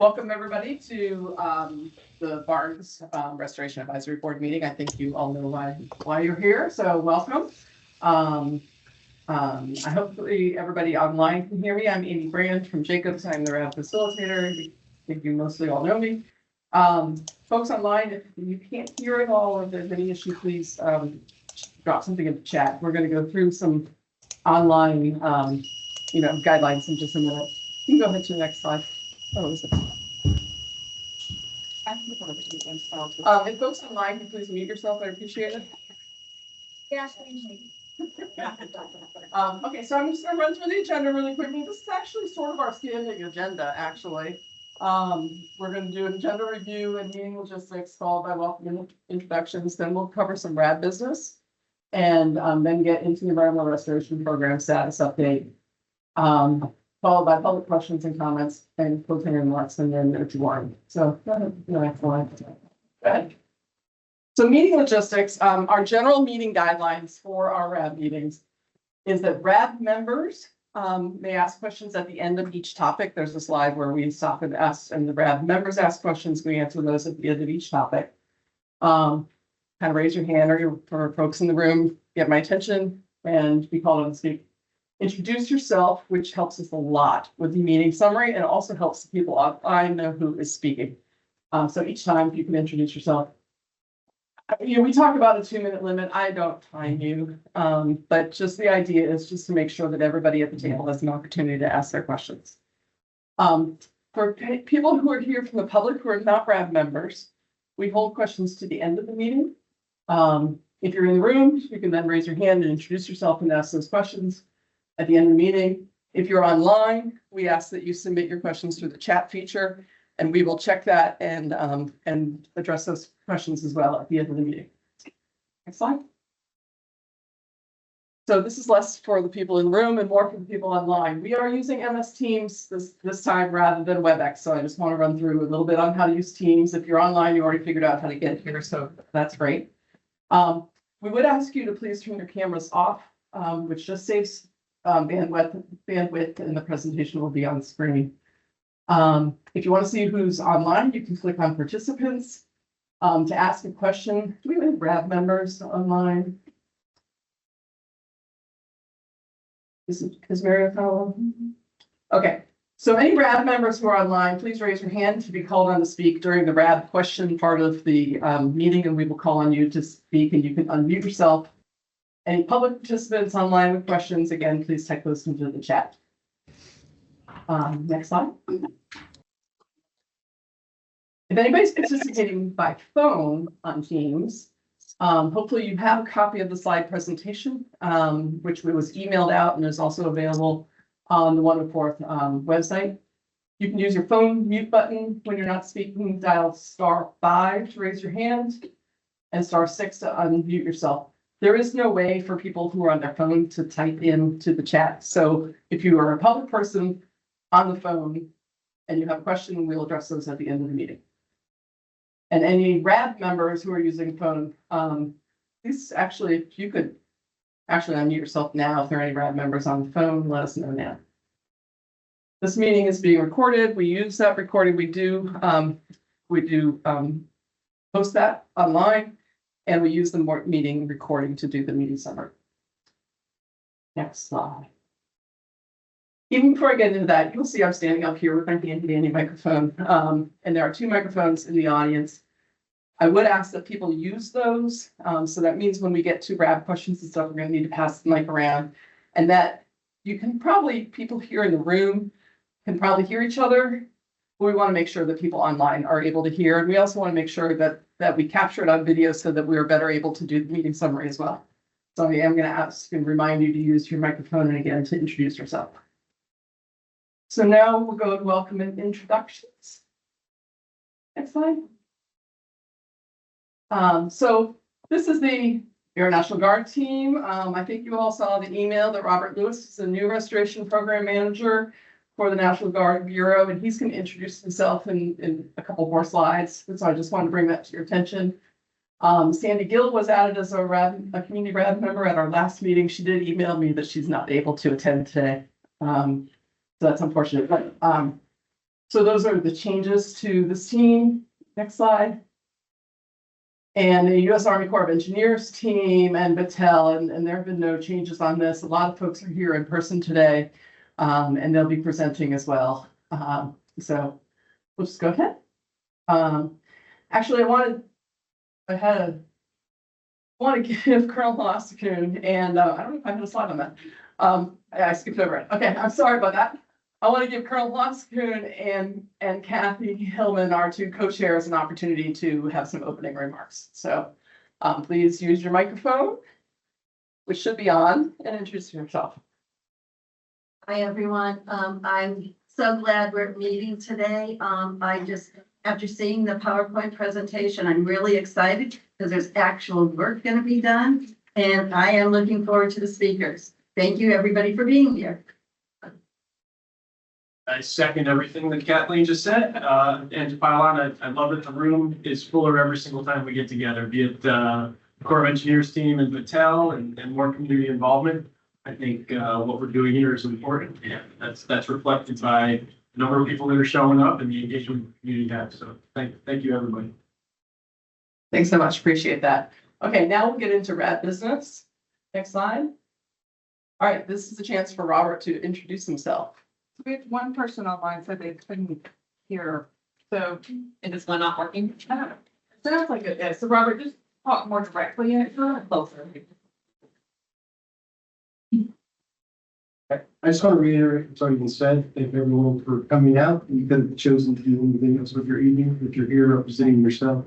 Welcome everybody to the Barnes Restoration Advisory Board meeting. I think you all know why you're here, so welcome. Hopefully everybody online can hear me. I'm Amy Brand from Jacobs. I'm the RAB facilitator. I think you mostly all know me. Folks online, if you can't hear it all or there's any issue, please drop something in the chat. We're going to go through some online guidelines in just a minute. You can go ahead to the next slide. Oh, is it? If folks online can please mute yourself, I appreciate it. Yes, Okay, so I'm just going to run through the agenda really quickly. This is actually sort of our standing agenda, actually. We're going to do an agenda review and meeting logistics followed by welcome introductions. Then we'll cover some RAB business and then get into the environmental restoration program status update. Followed by public questions and comments and closing remarks, and then there's one. So go ahead. So meeting logistics, our general meeting guidelines for our RAB meetings is that RAB members may ask questions at the end of each topic. There's a slide where we stop and ask, and the RAB members ask questions. We answer those at the end of each topic. Kind of raise your hand or for folks in the room, get my attention and be called on to speak. Introduce yourself, which helps us a lot with the meeting summary and also helps the people online know who is speaking. So each time you can introduce yourself. We talk about a 2-minute limit. I don't time you, but just the idea is just to make sure that everybody at the table has an opportunity to ask their questions. For people who are here from the public who are not RAB members, we hold questions to the end of the meeting. If you're in the room, you can then raise your hand and introduce yourself and ask those questions at the end of the meeting. If you're online, we ask that you submit your questions through the chat feature, and we will check that and address those questions as well at the end of the meeting. Next slide. So this is less for the people in the room and more for the people online. We are using MS Teams this time rather than WebEx, so I just want to run through a little bit on how to use Teams. If you're online, you already figured out how to get here, so that's great. We would ask you to please turn your cameras off, which just saves bandwidth, and the presentation will be on screen. If you want to see who's online, you can click on participants to ask a question. Do we have any RAB members online? Is Mary O'Connell? Okay, so any RAB members who are online, please raise your hand to be called on to speak during the RAB question part of the meeting, and we will call on you to speak, and you can unmute yourself. Any public participants online with questions, again, please type those into the chat. Next slide. If anybody's participating by phone on Teams, hopefully you have a copy of the slide presentation, which was emailed out and is also available on the 104th website. You can use your phone mute button when you're not speaking, dial *5 to raise your hand and *6 to unmute yourself. There is no way for people who are on their phone to type into the chat. So if you are a public person on the phone and you have a question, we'll address those at the end of the meeting. And any RAB members who are using phone, please actually, if you could actually unmute yourself now, if there are any RAB members on the phone, let us know now. This meeting is being recorded. We use that recording. We do post that online. And we use the meeting recording to do the meeting summary. Next slide. Even before I get into that, you'll see I'm standing up here with my handy-dandy microphone. And there are 2 microphones in the audience. I would ask that people use those. So that means when we get to RAB questions and stuff, we're going to need to pass the mic around. And that you can probably, people here in the room can probably hear each other. But we want to make sure that people online are able to hear. And we also want to make sure that we capture it on video so that we are better able to do the meeting summary as well. So I am going to ask and remind you to use your microphone and again to introduce yourself. So now we'll go to welcome and introductions. Next slide. So this is the Air National Guard team. I think you all saw the email that Robert Lewis is the new restoration program manager for the National Guard Bureau, and he's going to introduce himself in a couple more slides. And so I just wanted to bring that to your attention. Sandy Gill was added as a community RAB member at our last meeting. She did email me that she's not able to attend today. So that's unfortunate. But So those are the changes to this team. Next slide. And the U.S. Army Corps of Engineers team and Battelle, and there have been no changes on this. A lot of folks are here in person today, and they'll be presenting as well. So we'll just go ahead. Actually, I want to give Colonel Holostacoon, and I don't know if I had a slide on that. I skipped over it. Okay, I'm sorry about that. I want to give Colonel Holostacoon and Kathy Hillman, our two co-chairs, an opportunity to have some opening remarks. So please use your microphone, which should be on, and introduce yourself. Hi, everyone. I'm so glad we're meeting today. After seeing the PowerPoint presentation, I'm really excited because there's actual work going to be done, and I am looking forward to the speakers. Thank you, everybody, for being here. I second everything that Kathleen just said, and to pile on, I love that the room is fuller every single time we get together, be it the Corps of Engineers team and Battelle and more community involvement. I think what we're doing here is important, and that's reflected by the number of people that are showing up and the engagement the community has. So thank you, everybody. Thanks so much. Appreciate that. Okay, now we'll get into RAB business. Next slide. All right, this is a chance for Robert to introduce himself. We had one person online said they couldn't hear, so and is one not working? Sounds like it is. So Robert, just talk more directly and closer. I just want to reiterate what's already been said. Thank everyone for coming out. You could have chosen to do anything else with your evening, if you're here representing yourself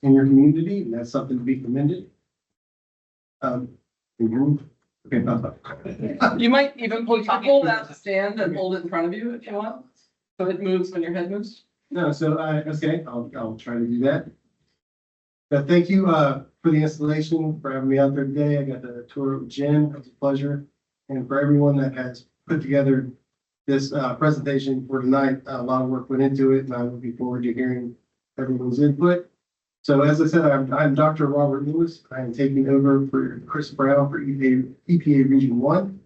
and your community, and that's something to be commended. Okay, You might even pull that stand and hold it in front of you if you want. So it moves when your head moves. No, so I'll try to do that. But thank you for the installation, for having me out there today. I got the tour with Jen. It was a pleasure. And for everyone that has put together this presentation for tonight, a lot of work went into it, and I'm looking forward to hearing everyone's input. So as I said, I'm Dr. Robert Lewis. I am taking over for Chris Brown for EPA Region 1.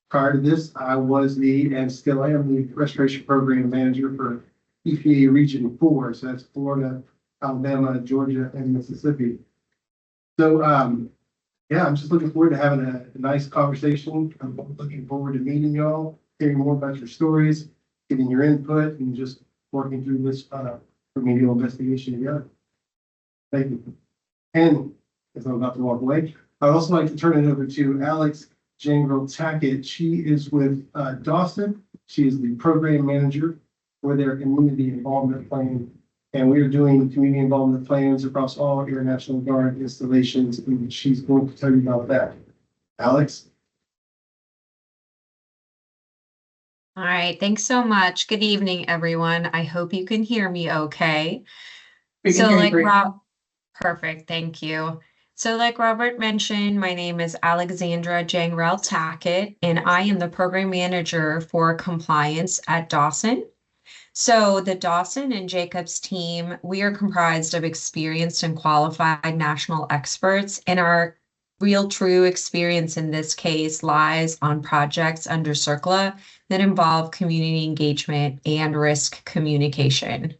Prior to this, I was and still am the Restoration Program Manager for EPA Region 4. So that's Florida, Alabama, Georgia, and Mississippi. So yeah, I'm just looking forward to having a nice conversation. I'm looking forward to meeting y'all, hearing more about your stories, getting your input, and just working through this remedial investigation together. Thank you. And as I'm about to walk away, I'd also like to turn it over to Alex Jangrel-Tackett. She is with Dawson. She is the program manager for their community involvement plan. And we are doing community involvement plans across all Air National Guard installations, and she's going to tell you about that. Alex? All right, thanks so much. Good evening, everyone. I hope you can hear me okay. Perfect, thank you. So like Robert mentioned, my name is Alexandra Jangrel-Tackett, and I am the program manager for compliance at Dawson. So the Dawson and Jacobs team, we are comprised of experienced and qualified national experts, and our real true experience in this case lies on projects under CERCLA that involve community engagement and risk communication.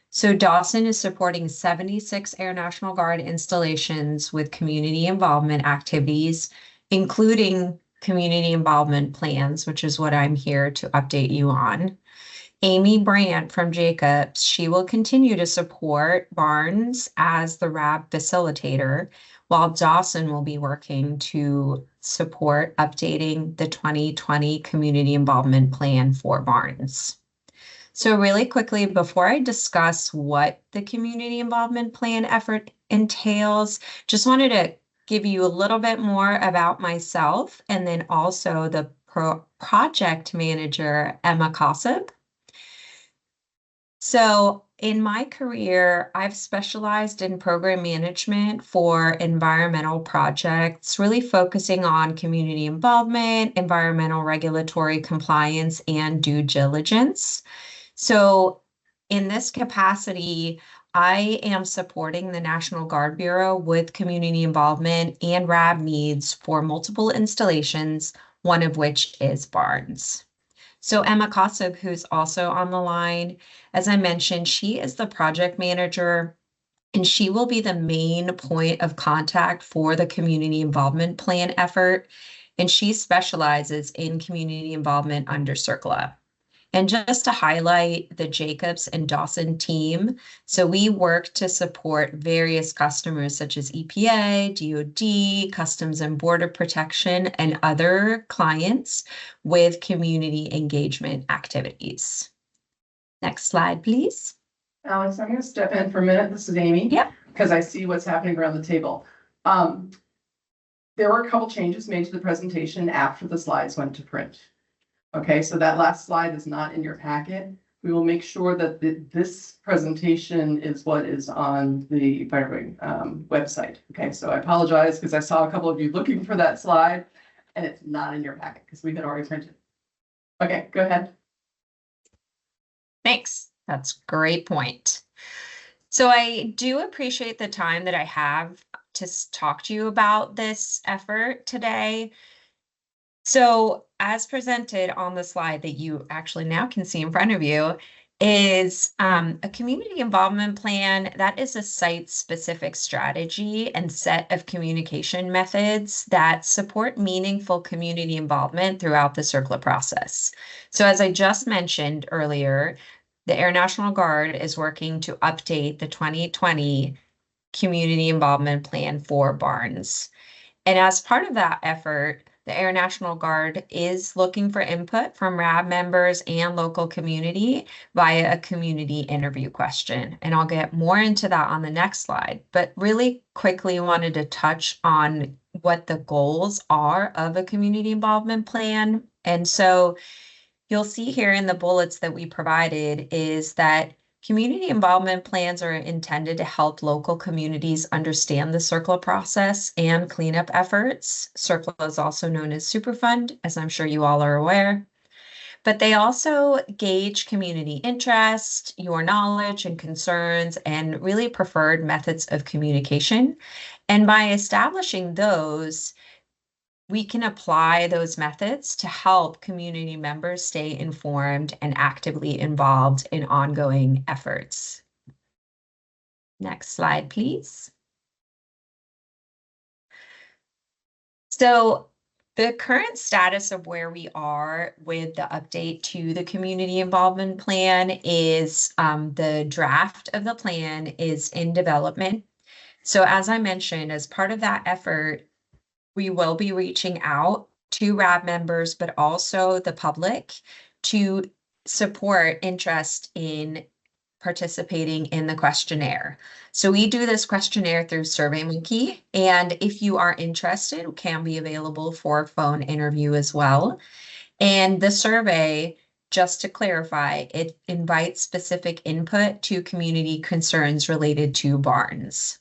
So Dawson is supporting 76 Air National Guard installations with community involvement activities, including community involvement plans, which is what I'm here to update you on. Amy Brandt from Jacobs, she will continue to support Barnes as the RAB facilitator, while Dawson will be working to support updating the 2020 community involvement plan for Barnes. So really quickly, before I discuss what the community involvement plan effort entails, just wanted to give you a little bit more about myself and then also the project manager, Emma Kossib. So in my career, I've specialized in program management for environmental projects, really focusing on community involvement, environmental regulatory compliance, and due diligence. So in this capacity, I am supporting the National Guard Bureau with community involvement and RAB needs for multiple installations, one of which is Barnes. So Emma Kosub, who's also on the line, as I mentioned, she is the project manager, and she will be the main point of contact for the community involvement plan effort. And she specializes in community involvement under CIRCLA. And just to highlight the Jacobs and Dawson team, so we work to support various customers such as EPA, DOD, Customs and Border Protection, and other clients with community engagement activities. Next slide, please. Alex, I'm gonna step in for a minute. This is Amy. Yep. Because I see what's happening around the table. There were a couple changes made to the presentation after the slides went to print. Okay, so that last slide is not in your packet. We will make sure that this presentation is what is on the Firewing website. Okay, so I apologize because I saw a couple of you looking for that slide and it's not in your packet because we had already printed. Okay, go ahead. Thanks. That's a great point. So I do appreciate the time that I have to talk to you about this effort today. So as presented on the slide that you actually now can see in front of you is a community involvement plan. That is a site-specific strategy and set of communication methods that support meaningful community involvement throughout the CIRCLA process. So as I just mentioned earlier, the Air National Guard is working to update the 2020 Community Involvement Plan for Barnes. And as part of that effort, the Air National Guard is looking for input from RAB members and local community via a community interview question. And I'll get more into that on the next slide, but really quickly wanted to touch on what the goals are of a community involvement plan. And so you'll see here in the bullets that we provided is that community involvement plans are intended to help local communities understand the CIRCLA process and cleanup efforts. CIRCLA is also known as Superfund, as I'm sure you all are aware. But they also gauge community interest, your knowledge and concerns, and really preferred methods of communication. And by establishing those, we can apply those methods to help community members stay informed and actively involved in ongoing efforts. Next slide, please. So the current status of where we are with the update to the community involvement plan is the draft of the plan is in development. So as I mentioned, as part of that effort, we will be reaching out to RAB members, but also the public to support interest in participating in the questionnaire. So we do this questionnaire through SurveyMonkey, and if you are interested, it can be available for a phone interview as well. And the survey, just to clarify, it invites specific input to community concerns related to Barnes.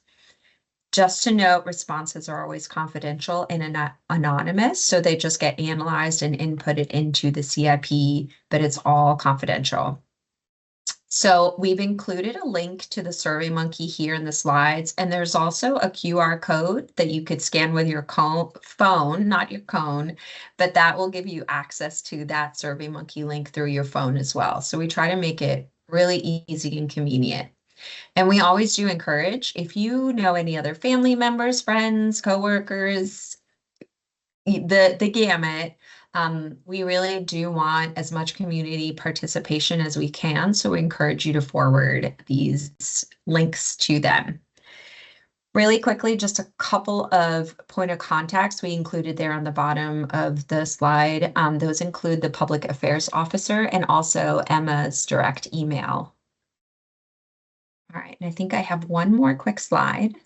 Just to note, responses are always confidential and anonymous, so they just get analyzed and inputted into the CIP, but it's all confidential. So we've included a link to the SurveyMonkey here in the slides, and there's also a QR code that you could scan with your phone, not your cone, but that will give you access to that SurveyMonkey link through your phone as well. So we try to make it really easy and convenient. And we always do encourage, if you know any other family members, friends, coworkers, the gamut, we really do want as much community participation as we can. So we encourage you to forward these links to them. Really quickly, just a couple of point of contacts we included there on the bottom of the slide. Those include the public affairs officer and also Emma's direct email. All right, and I think I have one more quick slide.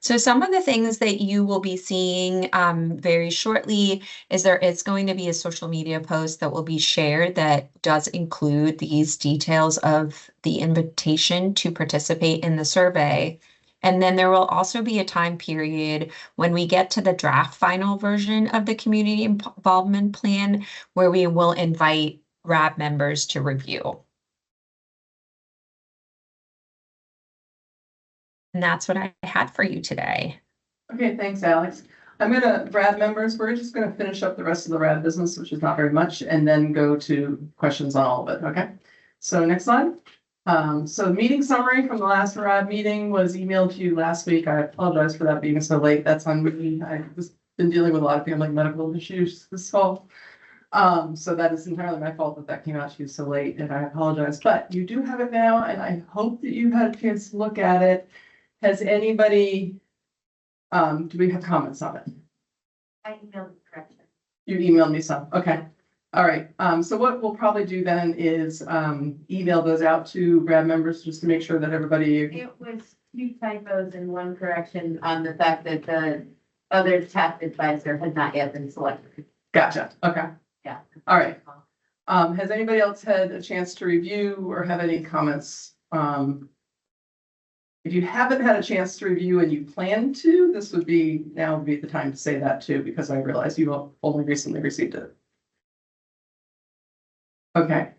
So some of the things that you will be seeing very shortly is there is going to be a social media post that will be shared that does include these details of the invitation to participate in the survey. And then there will also be a time period when we get to the draft final version of the community involvement plan where we will invite RAB members to review. And that's what I had for you today. Okay, thanks, Alex. RAD members, we're just gonna finish up the rest of the RAD business, which is not very much, and then go to questions on all of it, okay? So next slide. So the meeting summary from the last RAD meeting was emailed to you last week. I apologize for that being so late. That's on me. I've just been dealing with a lot of family medical issues this fall. So that is entirely my fault that that came out to you so late, and I apologize, but you do have it now, and I hope that you've had a chance to look at it. Has anybody, do we have comments on it? I emailed the correction. You emailed me some, okay. All right, so what we'll probably do then is, email those out to RAD members just to make sure that everybody, It was 2 typos and 1 correction on the fact that the other tax advisor had not yet been selected. gotcha, okay. Yeah. All right. Has anybody else had a chance to review or have any comments? If you haven't had a chance to review and you plan to, this would be, now would be the time to say that too, because I realize you only recently received it. Okay,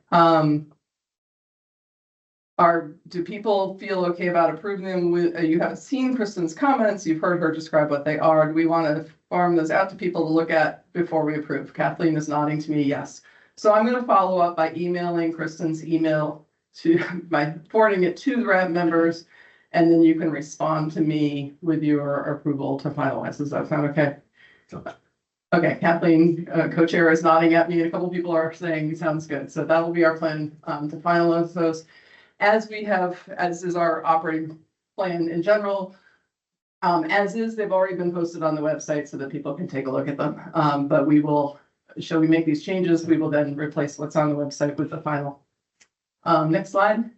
do people feel okay about approving them with, you haven't seen Kristen's comments, you've heard her describe what they are. Do we want to farm those out to people to look at before we approve? Kathleen is nodding to me, yes. So I'm going to follow up by emailing Kristen's email by forwarding it to the RAB members, and then you can respond to me with your approval to finalize. Does that sound okay? Okay, Kathleen, co-chair, is nodding at me. A couple people are saying sounds good. So that will be our plan to finalize those. As is our operating plan in general. As is, they've already been posted on the website so that people can take a look at them. But shall we make these changes? We will then replace what's on the website with the final. Next slide.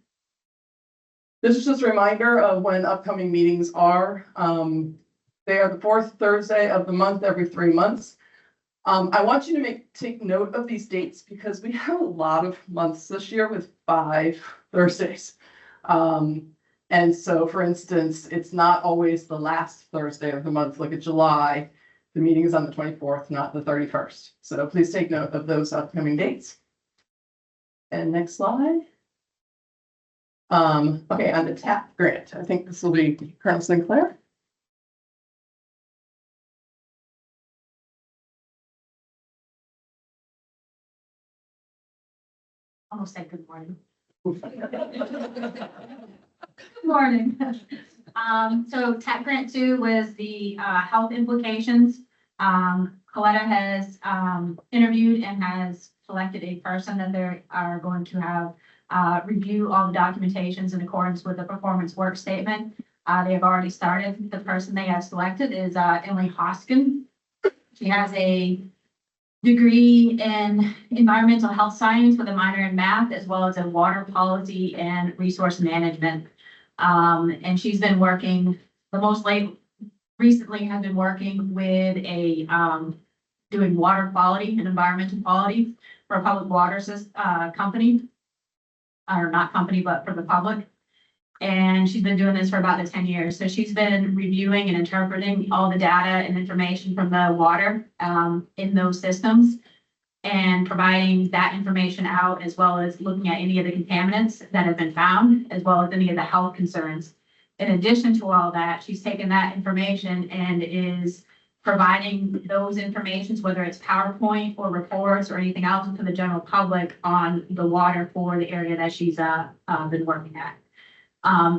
This is just a reminder of when upcoming meetings are. They are the 4th Thursday of the month every 3 months. I want you to take note of these dates because we have a lot of months this year with 5 Thursdays. And so, for instance, it's not always the last Thursday of the month. Look at July. The meeting is on the 24th, not the 31st. So please take note of those upcoming dates. And next slide. Okay, on the TAP grant, I think this will be Colonel Sinclair. Almost said good morning. Good morning. So TAP Grant 2 was the health implications. Coletta has interviewed and has selected a person that they are going to have review all the documentations in accordance with the performance work statement. They have already started. The person they have selected is Emily Hoskin. She has a degree in environmental health science with a minor in math, as well as in water policy and resource management. And she's been working, recently has been working with doing water quality and environmental quality for a public water company. Or not company, but for the public. And she's been doing this for about 10 years. So she's been reviewing and interpreting all the data and information from the water in those systems and providing that information out, as well as looking at any of the contaminants that have been found, as well as any of the health concerns. In addition to all that, she's taken that information and is providing those informations, whether it's PowerPoint or reports or anything else, to the general public on the water for the area that she's been working at.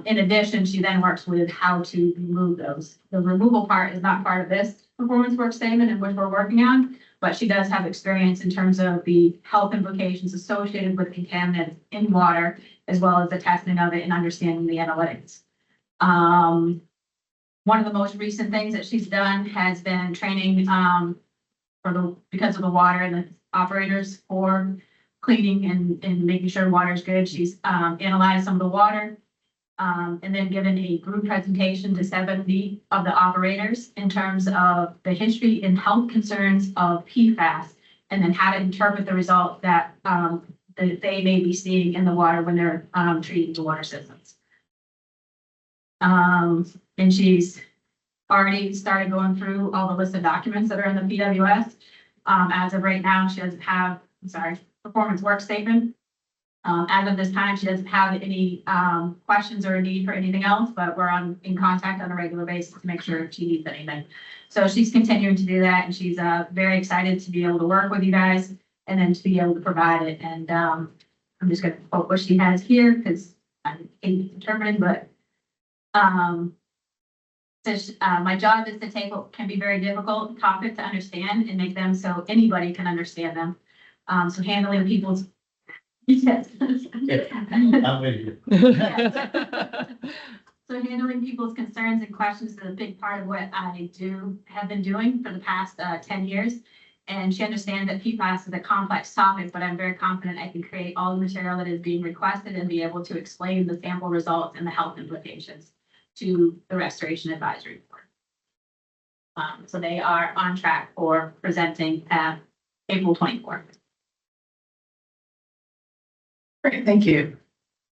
In addition, she then works with how to remove those. The removal part is not part of this performance work statement in which we're working on, but she does have experience in terms of the health implications associated with contaminants in water, as well as the testing of it and understanding the analytics. One of the most recent things that she's done has been training because of the water and the operators for cleaning and making sure water is good. She's analyzed some of the water and then given a group presentation to 70 of the operators in terms of the history and health concerns of PFAS, and then how to interpret the results that they may be seeing in the water when they're treating the water systems. And she's already started going through all the list of documents that are in the PWS. As of right now, she doesn't have, performance work statement. As of this time, she doesn't have any questions or a need for anything else, but we're in contact on a regular basis to make sure if she needs anything. So she's continuing to do that, and she's very excited to be able to work with you guys and then to be able to provide it. And I'm just going to quote what she has here because I hate determining, but says, my job is to take what can be very difficult topics to understand and make them so anybody can understand them. So handling people's yes. I'm with you. So handling people's concerns and questions is a big part of what I have been doing for the past 10 years. And she understands that PFAS is a complex topic, but I'm very confident I can create all the material that is being requested and be able to explain the sample results and the health implications to the Restoration Advisory Board. So they are on track for presenting April 24th. Great, thank you.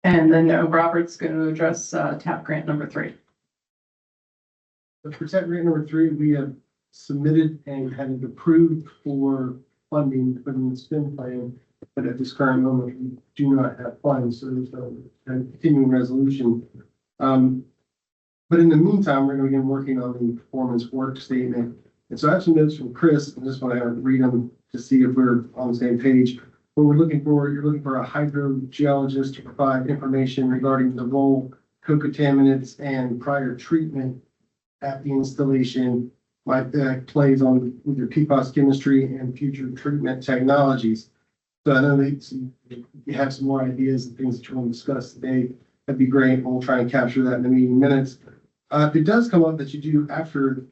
And then Robert's going to address TAP grant number 3. For TAP grant number 3, we have submitted and had it approved for funding, but in the spend plan. But at this current moment, we do not have funds, so there's a continuing resolution. But in the meantime, we're going to begin working on the performance work statement. And so I have some notes from Chris, and just want to read them to see if we're on the same page. What we're looking for, you're looking for a hydrogeologist to provide information regarding the role co-contaminants and prior treatment at the installation might plays on with your PFAS chemistry and future treatment technologies. So I know that you have some more ideas and things that you want to discuss today. That'd be great. We'll try and capture that in the meeting minutes. If it does come up that you do after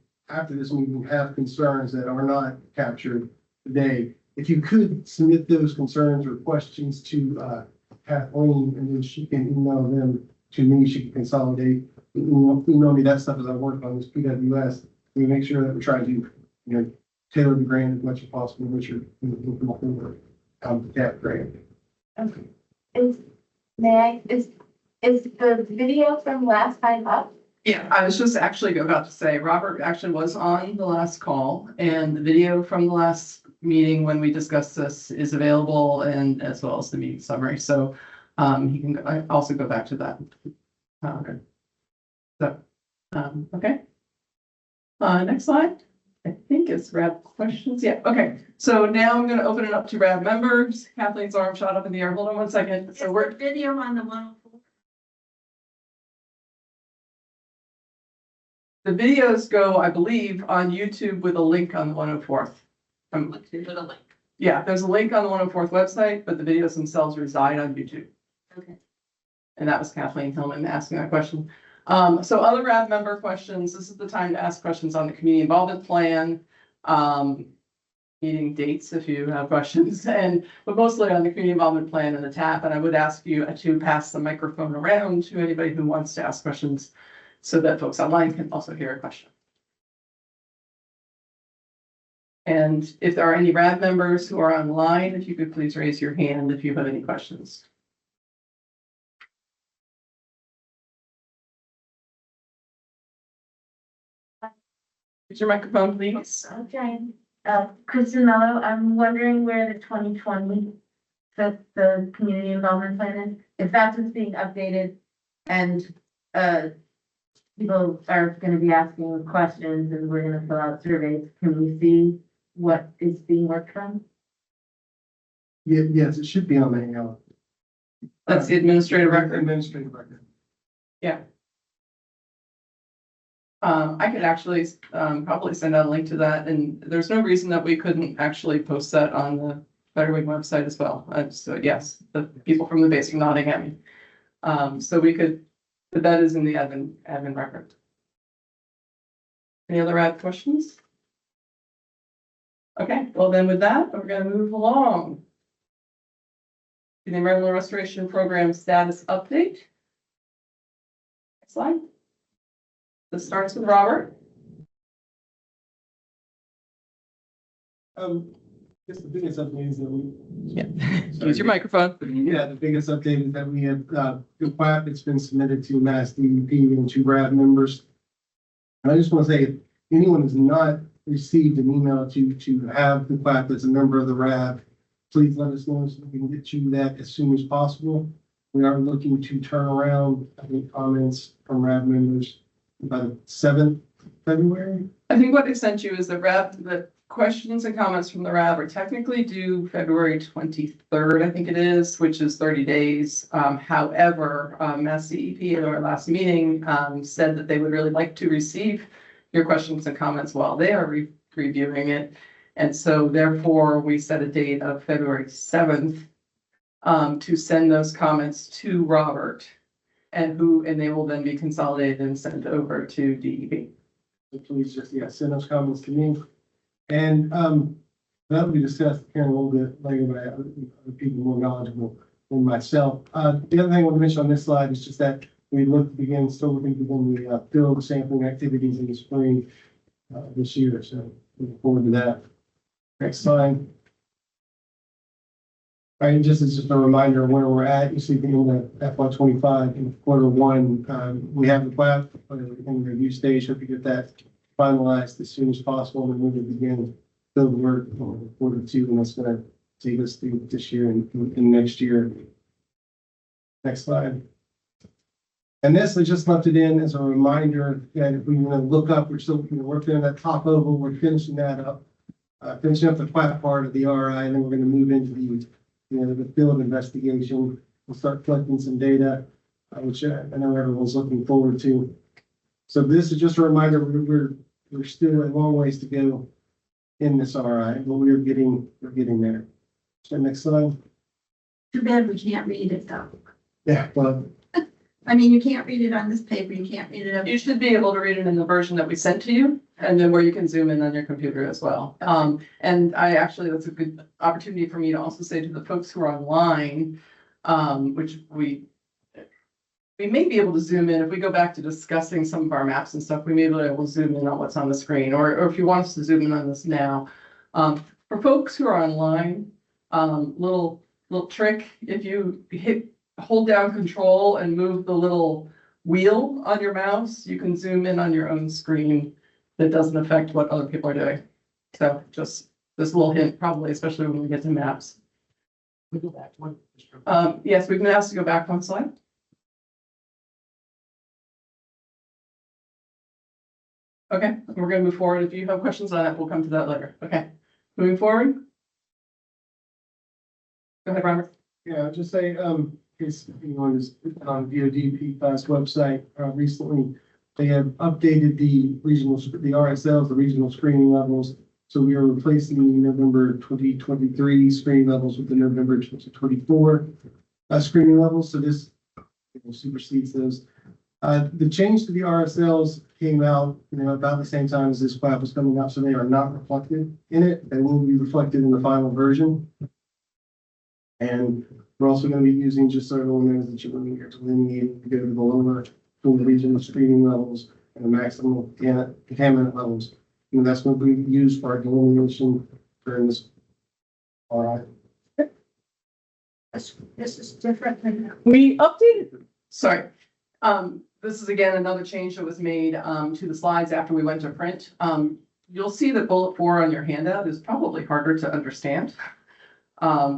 this meeting have concerns that are not captured today, if you could submit those concerns or questions to Kathleen, and then she can email them to me. She can consolidate. Email me that stuff as I work on this PWS. We make sure that we're trying to, tailor the grant as much as possible, which you're the TAP grant. Okay. Is the video from last time up? Yeah, I was just actually about to say, Robert actually was on the last call, and the video from the last meeting when we discussed this is available, and as well as the meeting summary. So he can also go back to that. Okay. So, okay. Next slide. I think it's RAB questions. Yeah, okay. So now I'm going to open it up to RAB members. Kathleen's arm shot up in the air. Hold on one second. So we're Video on the 104. the videos go, I believe, on YouTube with a link on the 104th. With a link. Yeah, there's a link on the 104th website, but the videos themselves reside on YouTube. Okay. And that was Kathleen Hillman asking that question. So other RAB member questions, this is the time to ask questions on the community involvement plan, meeting dates if you have questions, but mostly on the community involvement plan and the TAP. And I would ask you to pass the microphone around to anybody who wants to ask questions so that folks online can also hear a question. And if there are any RAB members who are online, if you could please raise your hand if you have any questions. Use your microphone, please. Okay. Kristen Mello, I'm wondering where the 2020, the community involvement plan is, if that's what's being updated and, people are gonna be asking questions and we're gonna fill out surveys, can we see what is being worked on? Yeah, yes, it should be on the hangout. That's the administrative record. Administrative record. Yeah. I could actually probably send out a link to that, and there's no reason that we couldn't actually post that on the Better Wing website as well. So yes, the people from the base are nodding at me. So we could, but that is in the admin record. Any other RAB questions? Okay, well then with that, we're going to move along. The Maryland Restoration Program status update. Next slide. This starts with Robert. I guess the biggest update is that we. Yeah. Use your microphone. Yeah, the biggest update is that we have, the plat that's been submitted to Mass DEP and to RAB members. And I just want to say, if anyone has not received an email to have the plat that's a member of the RAB, please let us know so we can get you that as soon as possible. We are looking to turn around any comments from RAB members by the 7th February. I think what they sent you is the questions and comments from the RAB are technically due February 23rd, I think it is, which is 30 days. However, Mass DEP at our last meeting, said that they would really like to receive your questions and comments while they are reviewing it. And so therefore, we set a date of February 7th to send those comments to Robert and they will then be consolidated and sent over to DEP. So please just, send those comments to me. And that will be discussed here in a little bit later by other people more knowledgeable than myself. The other thing I want to mention on this slide is just that we still looking to begin the field sampling activities in the spring this year. So looking forward to that. Next slide. All right, just as just a reminder of where we're at, you see the end of FY25 in Q1, we have the plat in the review stage. Hope to get that finalized as soon as possible, and then we will begin field work on Q2, and that's going to take us through this year and next year. Next slide. And this, I just left it in as a reminder that if we want to look up, we're still working on that top oval, we're finishing that up, finishing up the plat part of the RI, and then we're going to move into the field investigation. We'll start collecting some data, which I know everyone's looking forward to. So this is just a reminder, we're still a long ways to go in this RI, but we're getting there. So next slide. Too bad we can't read it though. Yeah, well, I mean, you can't read it on this paper, you can't read it up. You should be able to read it in the version that we sent to you, and then where you can zoom in on your computer as well. And that's a good opportunity for me to also say to the folks who are online, which we may be able to zoom in. If we go back to discussing some of our maps and stuff, we may be able to zoom in on what's on the screen, or if you want us to zoom in on this now. For folks who are online, little trick, if you hold down Control and move the little wheel on your mouse, you can zoom in on your own screen. That doesn't affect what other people are doing. So just this little hint, probably, especially when we get to maps. Yes, we've been asked to go back one slide. Okay, we're going to move forward. If you have questions on that, we'll come to that later. Okay, moving forward. Go ahead, Robert. yeah, I'll just say, is on VOD PFAS website recently, they have updated the RSLs, the regional screening levels. So we are replacing the November 2023 screening levels with the November 2024 screening levels. So this supersedes those. The change to the RSLs came out, about the same time as this plat was coming out, so they are not reflected in it. They will be reflected in the final version. And we're also going to be using, just so everyone knows that you're going to delineate to go to the lower from the regional screening levels and the maximum contaminant levels. And that's going to be used for our delineation during this. All right. This is different than. We updated, sorry. This is again, another change that was made to the slides after we went to print. You'll see that bullet 4 on your handout is probably harder to understand.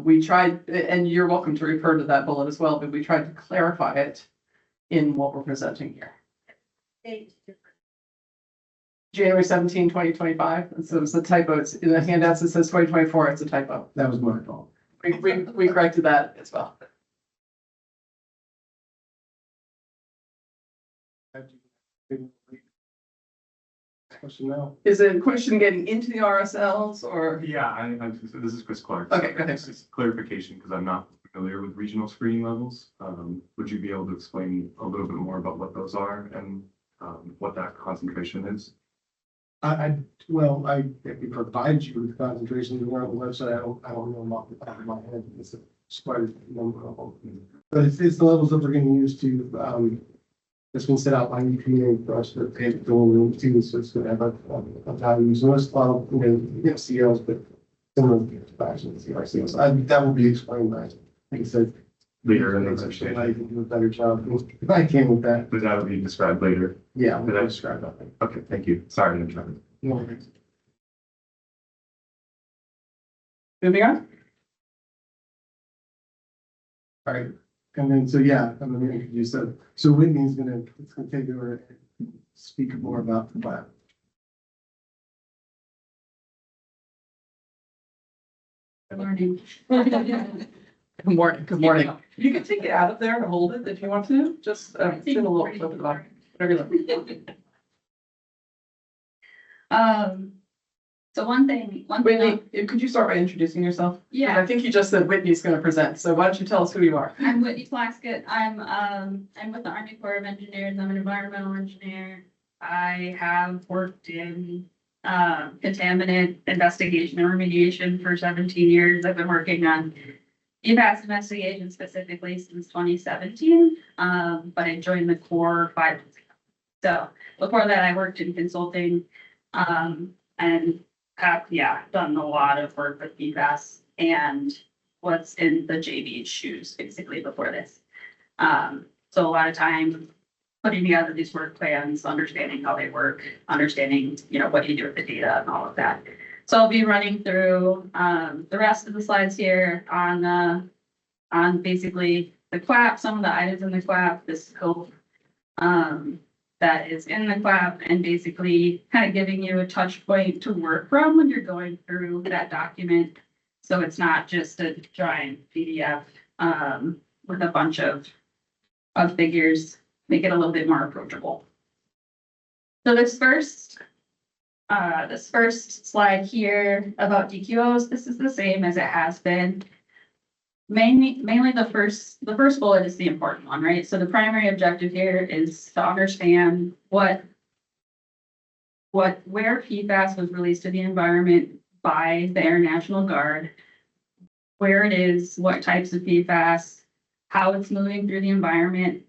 We tried, and you're welcome to refer to that bullet as well, but we tried to clarify it in what we're presenting here. January 17, 2025. And so it's a typo. It's in the handouts. It says 2024. It's a typo. That was my fault. We corrected that as well. Question now. Is it a question getting into the RSLs or? Yeah, this is Chris Clark. Okay, go ahead. This is clarification because I'm not familiar with regional screening levels. Would you be able to explain a little bit more about what those are and what that concentration is? I can provide you with concentrations on the website. I don't know them off the top of my head. It's quite a number of them. But it's the levels that we're going to use to, it's been set out by EPA for us to pay going into, so it's going to have a value. So most, CLs, but similar fashion to CRCLs. That will be explained by, like I said, Later in the I presentation. can do a better job. I came with that. But that will be described later. Yeah, Did I describe that. Okay, thank you. Sorry to interrupt. No worries. Moving on. All right, and then, so yeah, I'm gonna introduce them. So Whitney's gonna take over and speak more about the lab. Good morning. Good morning, good morning. You can take it out of there and hold it if you want to, just, sit a little bit of it, whatever you like. So one thing. Whitney, could you start by introducing yourself? Yeah. I think you just said Whitney's gonna present, so why don't you tell us who you are? I'm Whitney Plaskett. I'm with the Army Corps of Engineers. I'm an environmental engineer. I have worked in contaminant investigation and remediation for 17 years. I've been working on PFAS investigation specifically since 2017. But I joined the Corps 5 months ago. So before that, I worked in consulting and have, done a lot of work with PFAS and what's in the JV's shoes basically before this. So a lot of time putting together these work plans, understanding how they work, understanding, what you do with the data and all of that. So I'll be running through the rest of the slides here on basically the QAP, some of the items in the QAP, the scope that is in the QAP, and basically kind of giving you a touch point to work from when you're going through that document. So it's not just a giant PDF with a bunch of figures, make it a little bit more approachable. So this first slide here about DQOs, this is the same as it has been. Mainly the first bullet is the important one, right? So the primary objective here is to understand where PFAS was released to the environment by the Air National Guard, where it is, what types of PFAS, how it's moving through the environment,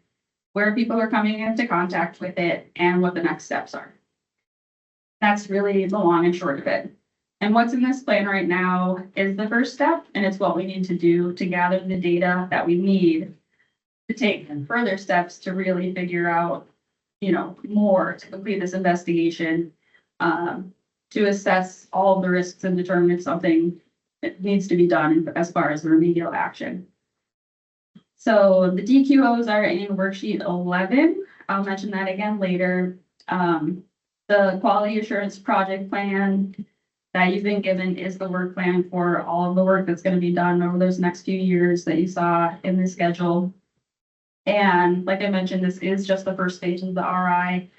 where people are coming into contact with it, and what the next steps are. That's really the long and short of it. And what's in this plan right now is the first step, and it's what we need to do to gather the data that we need to take further steps to really figure out, more to complete this investigation, to assess all the risks and determine if something needs to be done as far as the remedial action. So the DQOs are in worksheet 11. I'll mention that again later. The quality assurance project plan that you've been given is the work plan for all of the work that's going to be done over those next few years that you saw in the schedule. And like I mentioned, this is just the first stage of the RI.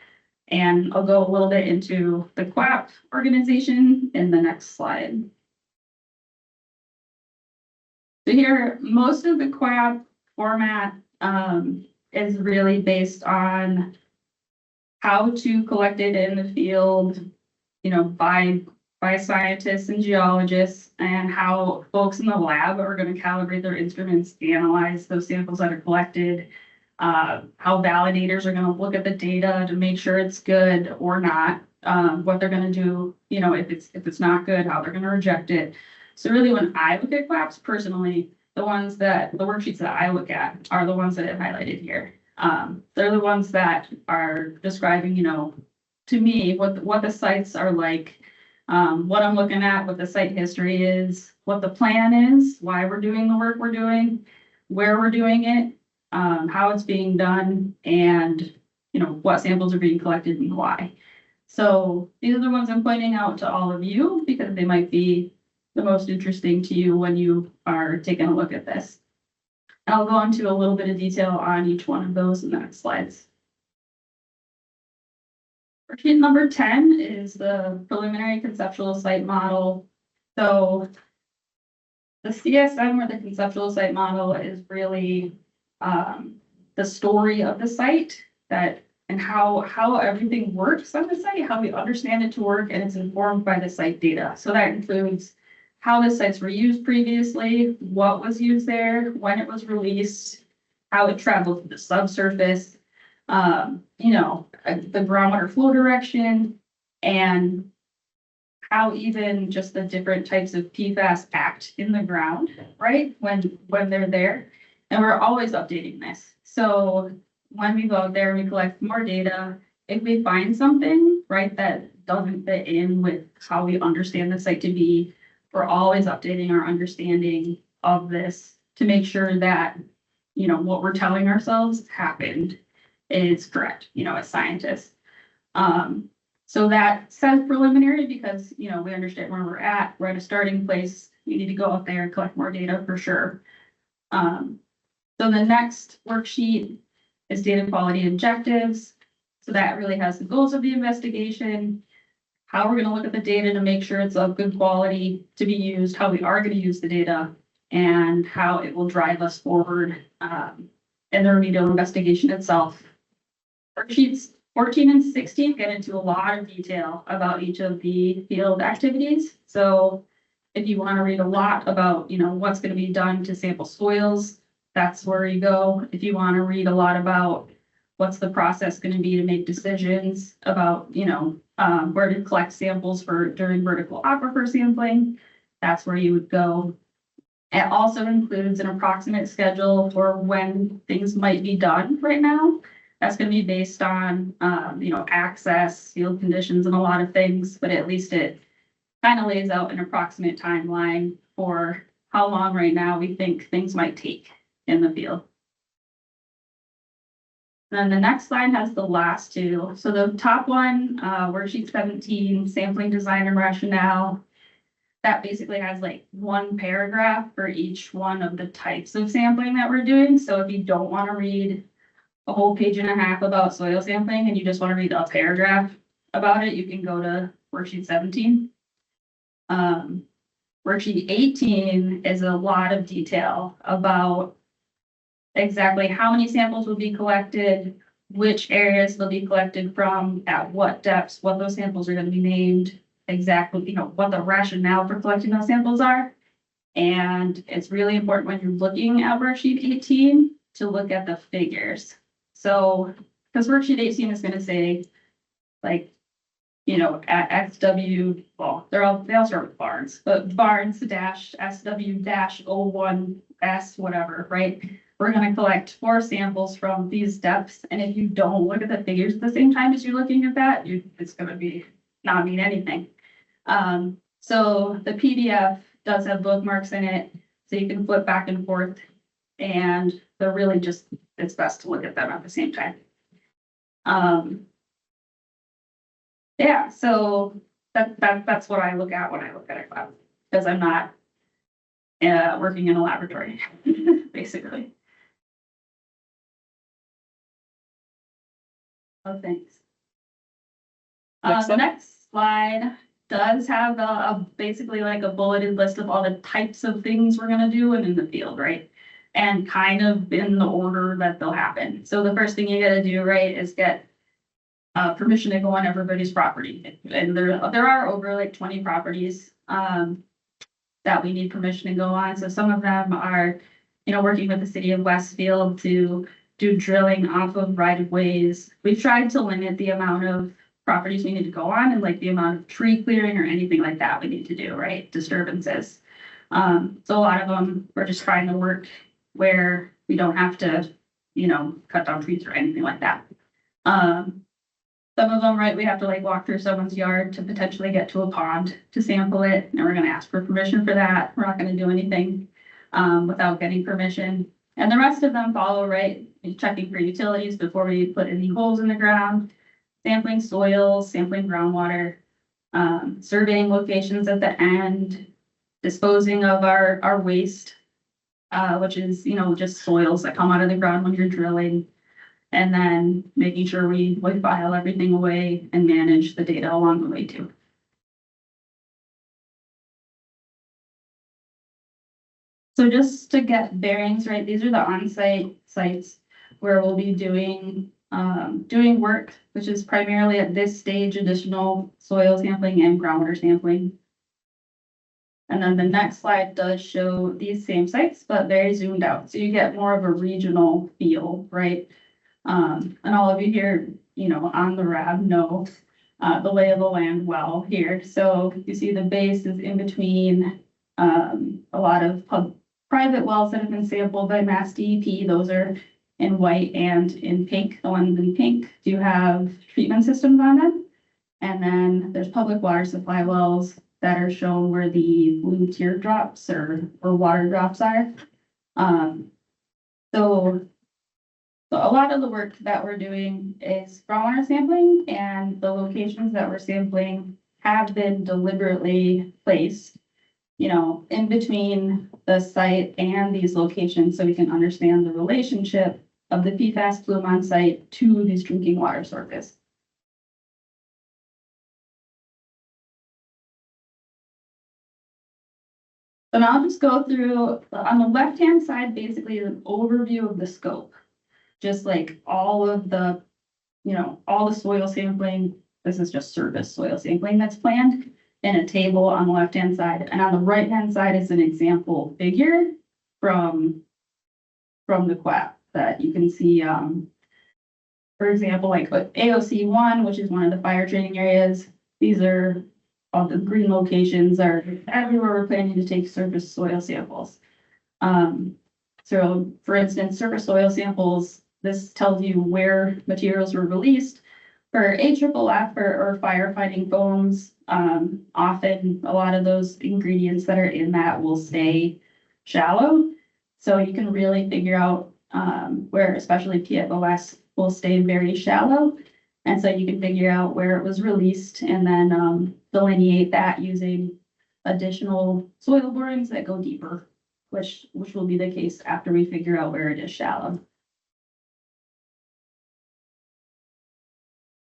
And I'll go a little bit into the QAP organization in the next slide. So here, most of the QAP format is really based on how to collect it in the field, by scientists and geologists, and how folks in the lab are going to calibrate their instruments, analyze those samples that are collected, how validators are going to look at the data to make sure it's good or not, what they're going to do, if it's not good, how they're going to reject it. So really, when I look at QAPs personally, the worksheets that I look at are the ones that I've highlighted here. They're the ones that are describing, to me, what the sites are like, what I'm looking at, what the site history is, what the plan is, why we're doing the work we're doing, where we're doing it, how it's being done, and, what samples are being collected and why. So these are the ones I'm pointing out to all of you because they might be the most interesting to you when you are taking a look at this. I'll go into a little bit of detail on each one of those in the next slides. Worksheet number 10 is the preliminary conceptual site model. So the CSM, or the conceptual site model, is really the story of the site and how everything works on the site, how we understand it to work, and it's informed by the site data. So that includes how the sites were used previously, what was used there, when it was released, how it traveled to the subsurface, the groundwater flow direction, and how even just the different types of PFAS act in the ground, right, when they're there. And we're always updating this. So when we go out there and we collect more data, if we find something, right, that doesn't fit in with how we understand the site to be, we're always updating our understanding of this to make sure that what we're telling ourselves happened is correct, as scientists. So that says preliminary because, we understand where we're at. We're at a starting place. We need to go out there and collect more data for sure. So the next worksheet is data quality objectives. So that really has the goals of the investigation, how we're going to look at the data to make sure it's of good quality to be used, how we are going to use the data, and how it will drive us forward in the remedial investigation itself. Worksheets 14 and 16 get into a lot of detail about each of the field activities. So if you want to read a lot about, what's going to be done to sample soils, that's where you go. If you want to read a lot about what's the process going to be to make decisions about, where to collect samples during vertical aquifer sampling, that's where you would go. It also includes an approximate schedule for when things might be done right now. That's going to be based on, access, field conditions, and a lot of things, but at least it kind of lays out an approximate timeline for how long right now we think things might take in the field. Then the next slide has the last two. So the top one, worksheet 17, sampling design and rationale. That basically has like one paragraph for each one of the types of sampling that we're doing. So if you don't want to read a whole page and a half about soil sampling and you just want to read a paragraph about it, you can go to worksheet 17. Worksheet 18 is a lot of detail about exactly how many samples will be collected, which areas they'll be collected from, at what depths, what those samples are going to be named, exactly, what the rationale for collecting those samples are. And it's really important when you're looking at worksheet 18 to look at the figures. So, because worksheet 18 is going to say, like, at SW, well, they all start with Barnes, but Barnes dash SW dash 01S, whatever, right? We're going to collect 4 samples from these depths. And if you don't look at the figures at the same time as you're looking at that, it's going to be not mean anything. So the PDF does have bookmarks in it, so you can flip back and forth, and they're really just, it's best to look at them at the same time. Yeah, so that's what I look at when I look at a class, because I'm not working in a laboratory, basically. Oh, thanks. The next slide does have basically like a bulleted list of all the types of things we're gonna do and in the field, right? And kind of in the order that they'll happen. So the first thing you gotta do, right, is get permission to go on everybody's property. And there are over like 20 properties that we need permission to go on. So some of them are, working with the city of Westfield to do drilling off of right of ways. We've tried to limit the amount of properties we need to go on and like the amount of tree clearing or anything like that we need to do, right? Disturbances. So a lot of them, we're just trying to work where we don't have to, cut down trees or anything like that. Some of them, right, we have to like walk through someone's yard to potentially get to a pond to sample it, and we're gonna ask for permission for that. We're not gonna do anything without getting permission. And the rest of them follow, right, checking for utilities before we put any holes in the ground, sampling soils, sampling groundwater, surveying locations at the end, disposing of our waste, which is, just soils that come out of the ground when you're drilling. And then making sure we file everything away and manage the data along the way too. So just to get bearings, right, these are the on-site sites where we'll be doing work, which is primarily at this stage, additional soil sampling and groundwater sampling. And then the next slide does show these same sites, but very zoomed out. So you get more of a regional feel, right? And all of you here, on the RAB know the lay of the land well here. So you see the base is in between a lot of private wells that have been sampled by Mass DEP. Those are in white and in pink. The ones in pink do have treatment systems on them. And then there's public water supply wells that are shown where the blue teardrops or water drops are. So a lot of the work that we're doing is groundwater sampling, and the locations that we're sampling have been deliberately placed, in between the site and these locations, so we can understand the relationship of the PFAS plume on site to these drinking water sources. So now I'll just go through, on the left-hand side, basically an overview of the scope. Just like all of the, all the soil sampling, this is just surface soil sampling that's planned in a table on the left-hand side. And on the right-hand side is an example figure from the QAP that you can see, for example, like AOC 1, which is one of the fire training areas. These are all the green locations are everywhere we're planning to take surface soil samples. So for instance, surface soil samples, this tells you where materials were released. For AFFF or firefighting foams, often a lot of those ingredients that are in that will stay shallow. So you can really figure out where especially PFOS will stay very shallow. And so you can figure out where it was released and then delineate that using additional soil borings that go deeper, which will be the case after we figure out where it is shallow.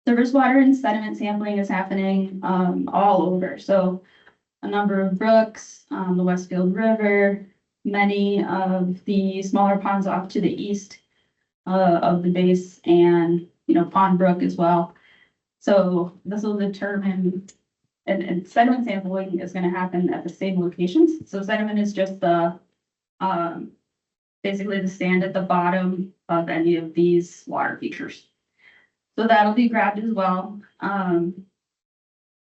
Surface water and sediment sampling is happening all over. So a number of brooks, the Westfield River, many of the smaller ponds off to the east of the base, and Pond Brook as well. So this will determine, and sediment sampling is going to happen at the same locations. So sediment is just the basically the sand at the bottom of any of these water features. So that'll be grabbed as well.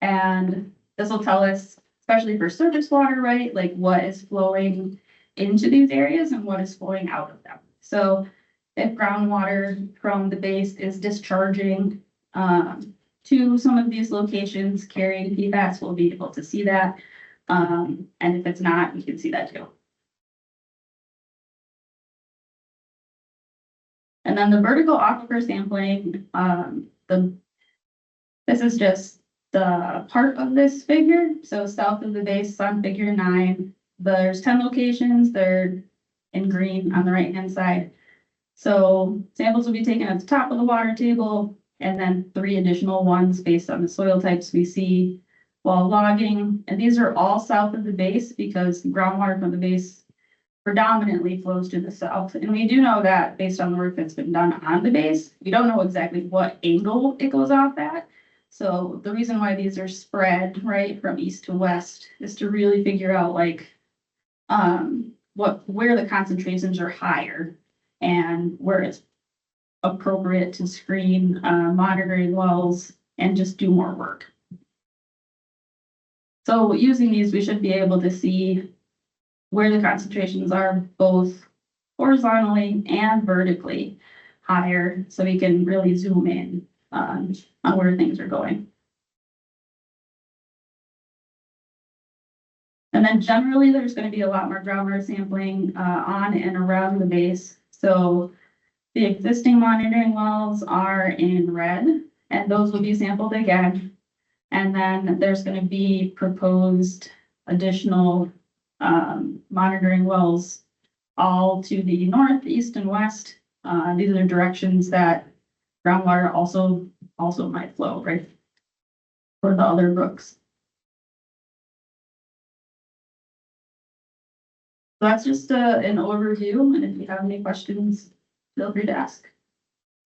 And this will tell us, especially for surface water, right, like what is flowing into these areas and what is flowing out of them. So if groundwater from the base is discharging to some of these locations carrying PFAS, we'll be able to see that. And if it's not, we can see that too. And then the vertical aquifer sampling, this is just the part of this figure. So south of the base on figure 9, there's 10 locations. They're in green on the right-hand side. So samples will be taken at the top of the water table, and then 3 additional ones based on the soil types we see while logging. And these are all south of the base because groundwater from the base predominantly flows to the south. And we do know that based on the work that's been done on the base. We don't know exactly what angle it goes off at. So the reason why these are spread right from east to west is to really figure out like where the concentrations are higher and where it's appropriate to screen monitoring wells and just do more work. So using these, we should be able to see where the concentrations are both horizontally and vertically higher, so we can really zoom in on where things are going. And then generally, there's going to be a lot more groundwater sampling on and around the base. So the existing monitoring wells are in red, and those will be sampled again. And then there's going to be proposed additional monitoring wells all to the north, east, and west. These are directions that groundwater also might flow, right? For the other brooks. So that's just an overview, and if you have any questions, feel free to ask.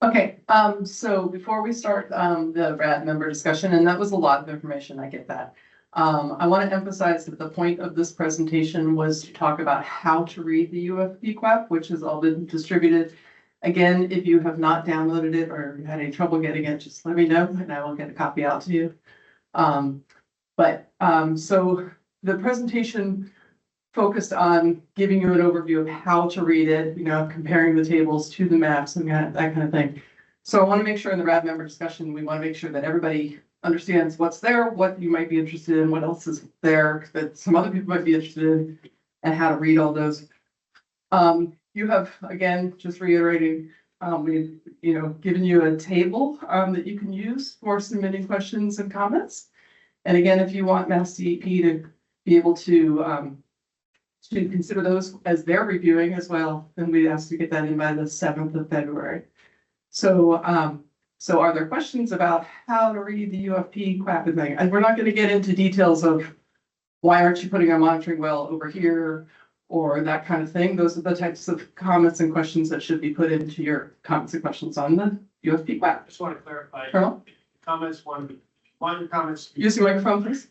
Okay, so before we start the RAD member discussion, and that was a lot of information, I get that. I want to emphasize that the point of this presentation was to talk about how to read the UFP QAP, which has all been distributed. Again, if you have not downloaded it or had any trouble getting it, just let me know and I will get a copy out to you. So the presentation focused on giving you an overview of how to read it, comparing the tables to the maps and that kind of thing. So I want to make sure in the RAD member discussion, we want to make sure that everybody understands what's there, what you might be interested in, what else is there that some other people might be interested in, and how to read all those. you have, again, just reiterating, we've, given you a table, that you can use for submitting questions and comments. And again, if you want Mass DEP to be able to consider those as they're reviewing as well, then we ask to get that in by the 7th of February. So, so are there questions about how to read the UFP QAP thing? And we're not going to get into details of why aren't you putting a monitoring well over here or that kind of thing. Those are the types of comments and questions that should be put into your comments and questions on the UFP QAP. Just want to clarify. Colonel, Comments, want your comments, to be- use your microphone, please.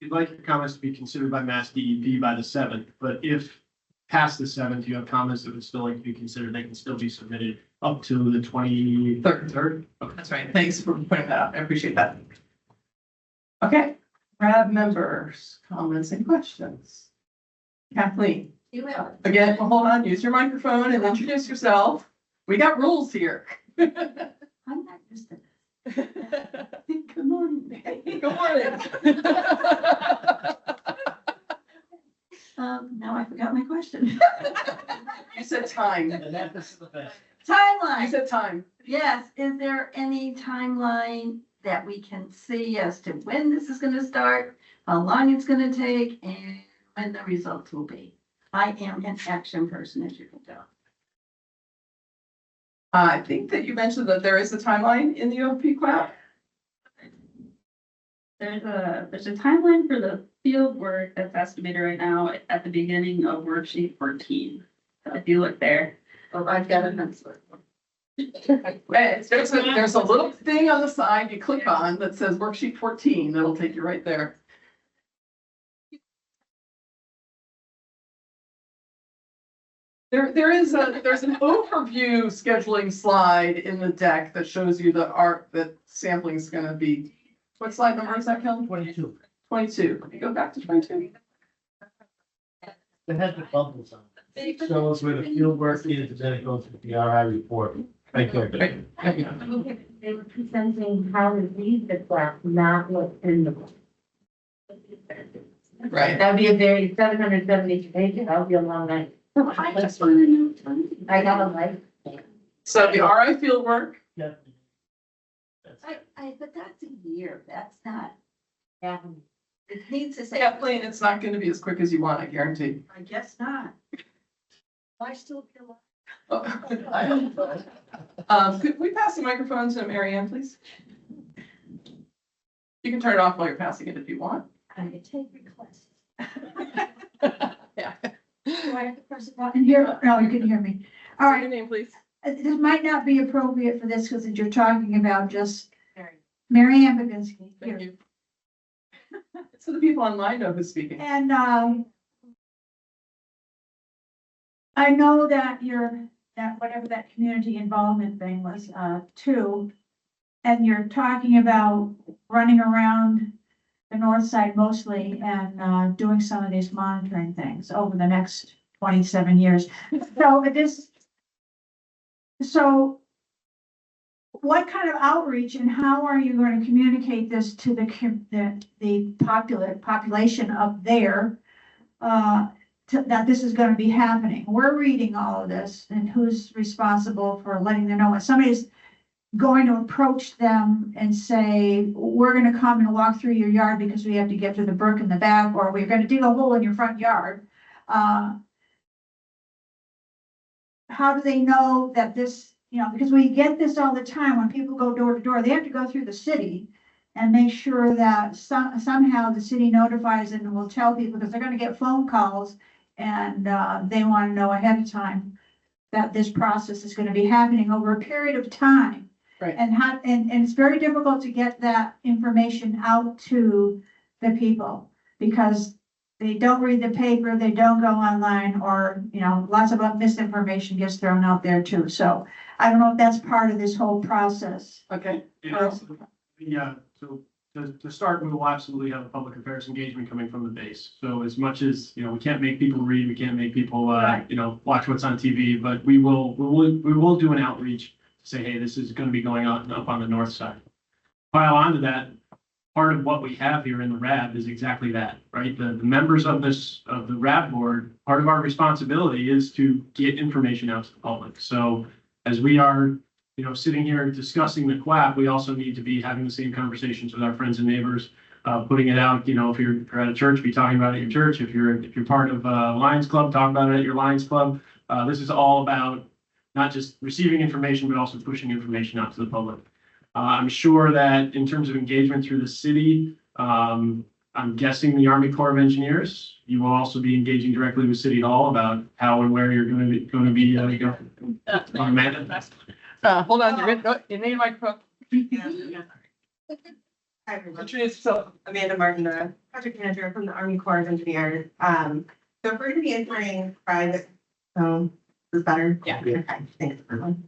you'd like your comments to be considered by Mass DEP by the 7th, but if past the 7th, you have comments that would still like to be considered, they can still be submitted up to the 23rd. Okay. That's right. Thanks for pointing that out. I appreciate that. Okay, RAB members, comments and questions. Kathleen, You will. again, well, hold on, use your microphone and introduce yourself. We got rules here. I'm not used to this. Good morning. Good morning. Now I forgot my question. You said time. And that is the best. You Timeline. said time. Yes, is there any timeline that we can see as to when this is gonna start, how long it's gonna take, and when the results will be? I am an action person, as you can tell. I think that you mentioned that there is a timeline in the UFP QAP. There's a timeline for the field work that's estimated right now at the beginning of worksheet 14. So if you look there. Oh, I've got an answer. There's a little thing on the side you click on that says worksheet 14. That'll take you right there. There's an overview scheduling slide in the deck that shows you the art that sampling is gonna be. What slide number is that, Kelly? 22. 22. Can you go back to 22? It has the bubbles on it. Shows where the field work is, and then it goes to the RI report. Thank you. Great. There you go. They were presenting how to read the class, not what's in the book. Right. That would be a very 770 pages, that would be a long night. I got a life. So the RI field work, Yeah. But that's a year, that's not, Yeah. it needs to say. Kathleen, it's not gonna be as quick as you want, I guarantee. I guess not. I still feel. Could we pass the microphone to Mary Ann, please? You can turn it off while you're passing it if you want. I take requests. Yeah. Do I have to press a button here? No, you can hear me. All Say right, your name, please. this might not be appropriate for this because you're talking about just Mary Ann Babinski Thank here. you. So the people online know who's speaking. And, I know that that whatever that community involvement thing was, too. And you're talking about running around the north side mostly and, doing some of these monitoring things over the next 27 years. So what kind of outreach and how are you going to communicate this to the population up there? That this is gonna be happening. We're reading all of this and who's responsible for letting them know. If somebody's going to approach them and say, we're gonna come and walk through your yard because we have to get to the brook in the back, or we're gonna dig a hole in your front yard. How do they know that this, because we get this all the time when people go door to door, they have to go through the city and make sure that somehow the city notifies and will tell people, because they're gonna get phone calls and they want to know ahead of time that this process is going to be happening over a period of time. Right. And it's very difficult to get that information out to the people because they don't read the paper, they don't go online, or, lots of misinformation gets thrown out there too. So I don't know if that's part of this whole process. Okay. So to start, we will absolutely have a public affairs engagement coming from the base. So as much as, we can't make people read, we can't make people, Right. watch what's on TV, but we will do an outreach to say, hey, this is going to be going on up on the north side. Pile onto that, part of what we have here in the RAB is exactly that, right? The members of the RAB board, part of our responsibility is to get information out to the public. So as we are, sitting here discussing the QAP, we also need to be having the same conversations with our friends and neighbors, putting it out, if you're at a church, be talking about it at your church. If you're part of a Lions Club, talk about it at your Lions Club. This is all about not just receiving information, but also pushing information out to the public. I'm sure that in terms of engagement through the city, I'm guessing the Army Corps of Engineers, you will also be engaging directly with City Hall about how and where you're going to be Amanda. Hold on, you need a microphone. Hi, everyone. Introduce yourself. Amanda Martin, the project manager from the Army Corps of Engineers. So if we're gonna be entering private, is this better? Yeah. Okay, thanks everyone.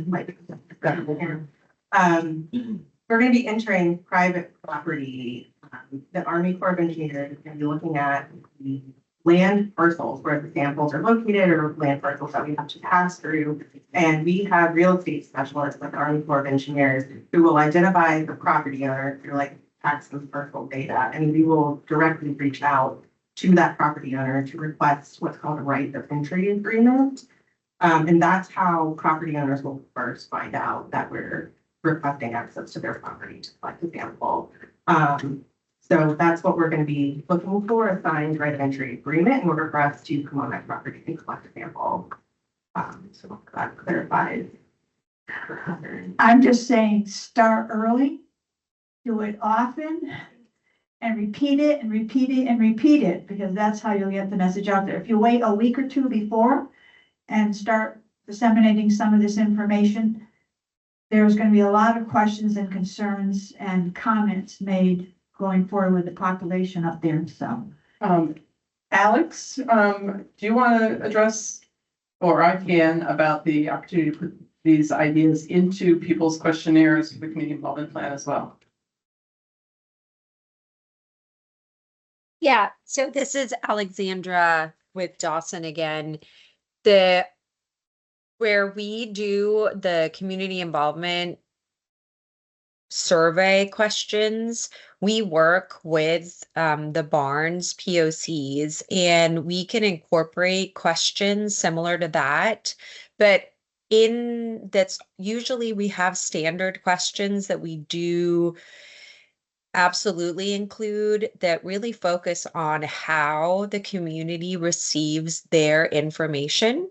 Might be better here. We're gonna be entering private property. The Army Corps of Engineers is gonna be looking at the land parcels where the samples are located or land parcels that we have to pass through. And we have real estate specialists like the Army Corps of Engineers who will identify the property owner through like tax and parcel data. And we will directly reach out to that property owner to request what's called a right of entry agreement. And that's how property owners will first find out that we're requesting access to their property to collect a sample. So that's what we're going to be looking for, a signed right of entry agreement in order for us to come on that property and collect a sample. So that clarifies. I'm just saying, start early, do it often, and repeat it and repeat it and repeat it, because that's how you'll get the message out there. If you wait a week or two before and start disseminating some of this information, there's going to be a lot of questions and concerns and comments made going forward with the population up there, so. Alex, do you want to address, or I can, about the opportunity to put these ideas into people's questionnaires for the community involvement plan as well? Yeah, so this is Alexandra with Dawson again. Where we do the community involvement survey questions, we work with the Barnes POCs, and we can incorporate questions similar to that. But that's usually we have standard questions that we do absolutely include that really focus on how the community receives their information.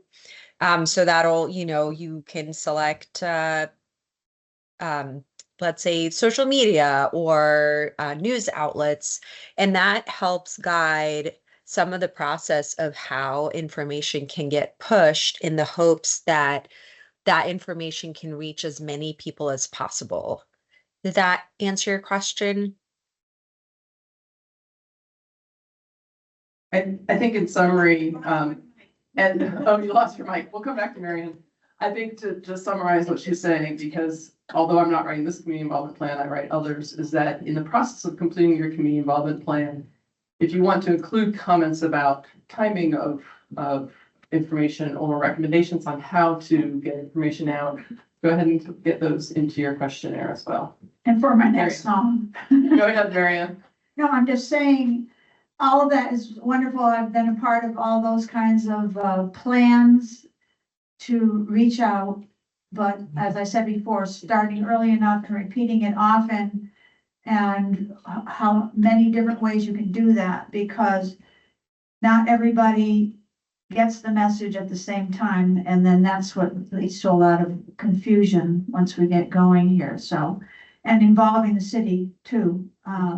So that'll, you can select let's say social media or news outlets, and that helps guide some of the process of how information can get pushed in the hopes that that information can reach as many people as possible. Did that answer your question? I think in summary, you lost your mic. We'll come back to Marianne. I think to just summarize what she's saying, because although I'm not writing this community involvement plan, I write others, is that in the process of completing your community involvement plan, if you want to include comments about timing of information or recommendations on how to get information out, go ahead and get those into your questionnaire as well. And for my next song. Go ahead, Marianne. No, I'm just saying, all of that is wonderful. I've been a part of all those kinds of plans to reach out. But as I said before, starting early enough and repeating it often, and how many different ways you can do that, because not everybody gets the message at the same time. And then that's what leads to a lot of confusion once we get going here. So, and involving the city too,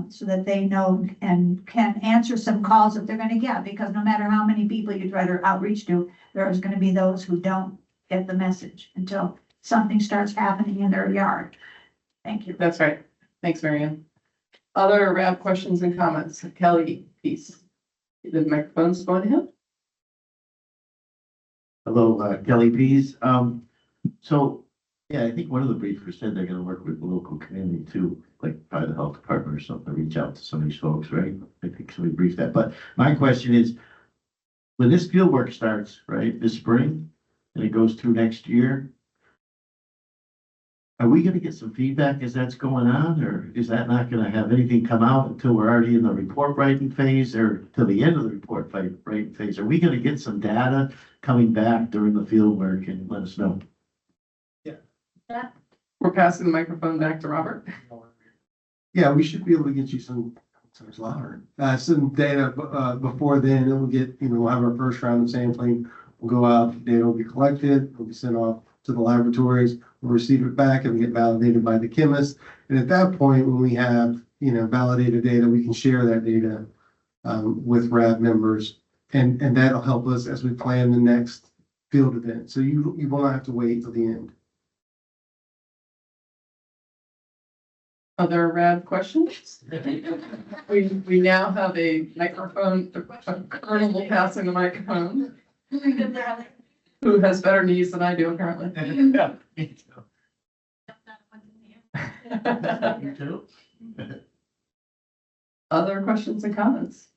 so that they know and can answer some calls that they're going to get, because no matter how many people you try to outreach to, there's going to be those who don't get the message until something starts happening in their yard. Thank you. That's right. Thanks, Marianne. Other RAB questions and comments? Kelly, please. The microphone's going to him. Hello, Kelly Pease. So, yeah, I think one of the briefers said they're gonna work with the local community too, like probably the health department or something, to reach out to some of these folks, right? I think somebody briefed that, but my question is, when this field work starts, right, this spring, and it goes through next year, are we gonna get some feedback as that's going on, or is that not gonna have anything come out until we're already in the report writing phase, or till the end of the writing phase? Are we gonna get some data coming back during the field work and let us know? We're passing the microphone back to Robert. Yeah, we should be able to get you some data, before then, and we'll get, we'll have our first round of sampling. We'll go out, data will be collected, will be sent off to the laboratories, we'll receive it back and get validated by the chemist. And at that point, when we have, validated data, we can share that data, with RAB members. And that'll help us as we plan the next field event. So you will not have to wait till the end. Other RAB questions? We now have a microphone, a colonel passing the microphone, who has better knees than I do apparently. Yeah, me too. Other questions and comments?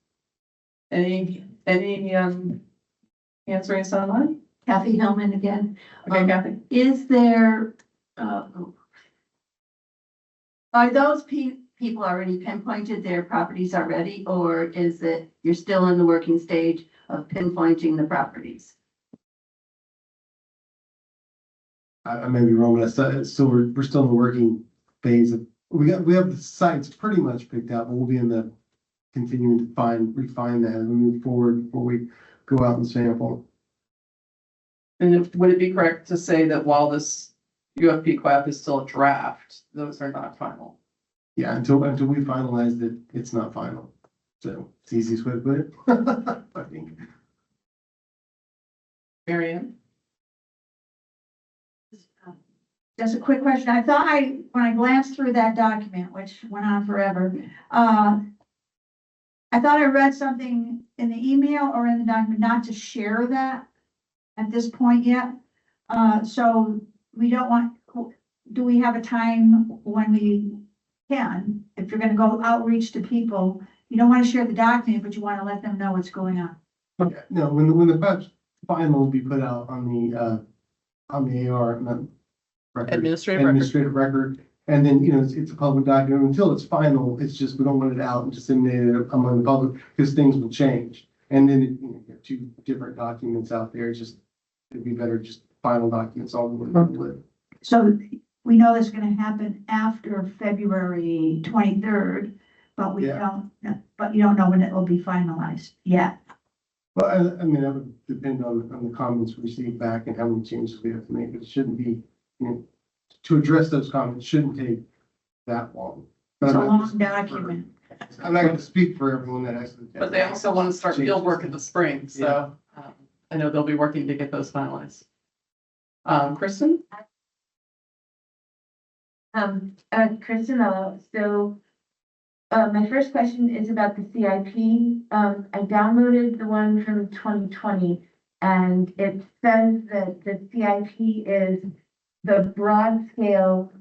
Any hands raised online? Kathy Hillman again. Okay, Kathy. Is there, are those people already pinpointed their properties already, or is it, you're still in the working stage of pinpointing the properties? I may be wrong, but we're still in the working phase of, we have the sites pretty much picked out, but we'll be in the continuing to refine that as we move forward before we go out and sample. And would it be correct to say that while this UFP QAP is still a draft, those are not final? Yeah, until we finalize it, it's not final. So it's the easiest way to put it. I think. Mary Ann? Just a quick question. I thought when I glanced through that document, which went on forever, I thought I read something in the email or in the document not to share that at this point yet. So we don't want, do we have a time when we can, if you're gonna go outreach to people, you don't want to share the document, but you want to let them know what's going on. Okay. No, when the final will be put out on the AR record, administrative record, and then it's a public document until it's final. It's just we don't want it out and disseminated among the public because things will change. And then you have two different documents out there. It'd be better just final documents all with. So we know this is gonna happen after February 23rd, but you don't know when it will be finalized yet. Well, I mean, that would depend on the comments received back and how many changes we have to make. But it shouldn't be, to address those comments shouldn't take that long. But It's a long document. I'm not going to speak for everyone that has. But they also want to start field work in the spring, so I know they'll be working to get those finalized. Kristen? Kristen Mello. So, my first question is about the CIP. I downloaded the one from 2020, and it says that the CIP is the broad scale,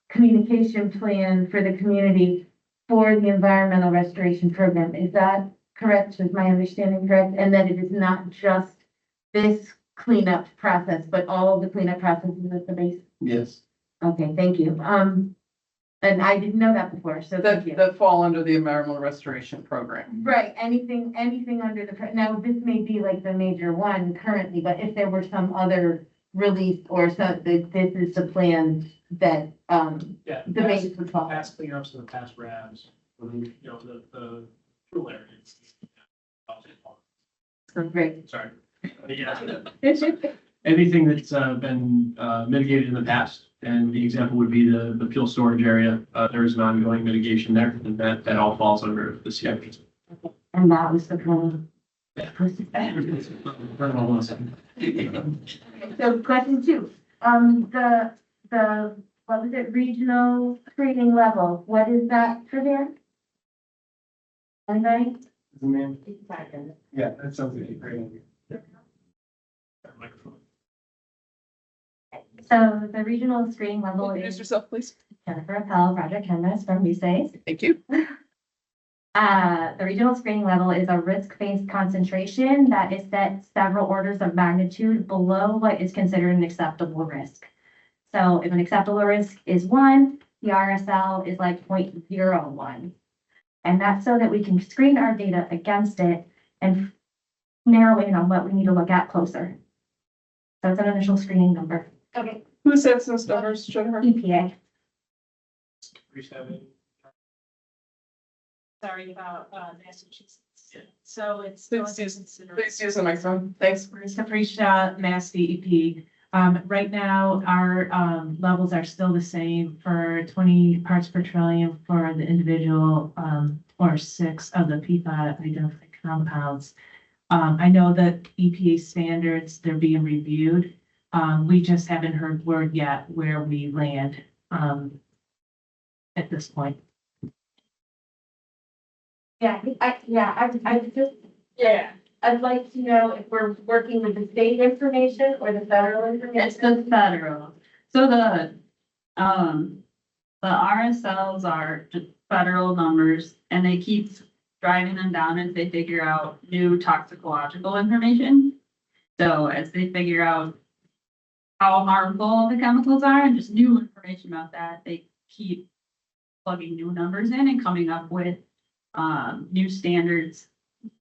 communication plan for the community for the environmental restoration program. Is that correct? Is my understanding correct? And that it is not just this cleanup process, but all of the cleanup processes at the base? Yes. Okay, thank you. And I didn't know that before, so thank you. That fall under the environmental restoration program. Right, anything under now this may be like the major one currently, but if there were some other release or something, this is the plan that, Yeah. the base would follow. Past cleanups and the past RABs, the tool areas. Great. Sorry. Yeah. Anything that's been mitigated in the past, and the example would be the fuel storage area. There is an ongoing mitigation there, and that all falls under the CIP. And that was the plan. So question two, the, what was it, regional screening level, what is that for there? Anybody? Yeah, that sounds like a great idea. So the regional screening level Introduce is yourself, please. Jennifer Appel, Project Canvas from USAID. Thank you. The regional screening level is a risk-based concentration that is set several orders of magnitude below what is considered an acceptable risk. So if an acceptable risk is 1, the RSL is like 0.01. And that's so that we can screen our data against it and narrow in on what we need to look at closer. So it's an initial screening number. Okay, Who sets those numbers, Jennifer? EPA. Sorry about, Massachusetts. So it's. Please use the microphone. Thanks. Marissa Prisha, Mass DEP. Right now, our, levels are still the same for 20 parts per trillion for the individual, or 6 of the PFAS identified compounds. I know that EPA standards, they're being reviewed. We just haven't heard word yet where we land, at this point. I'd like to know if we're working with the state information or the federal information. It's the federal. So the RSLs are just federal numbers and they keep driving them down as they figure out new toxicological information. So as they figure out how harmful the chemicals are and just new information about that, they keep plugging new numbers in and coming up with new standards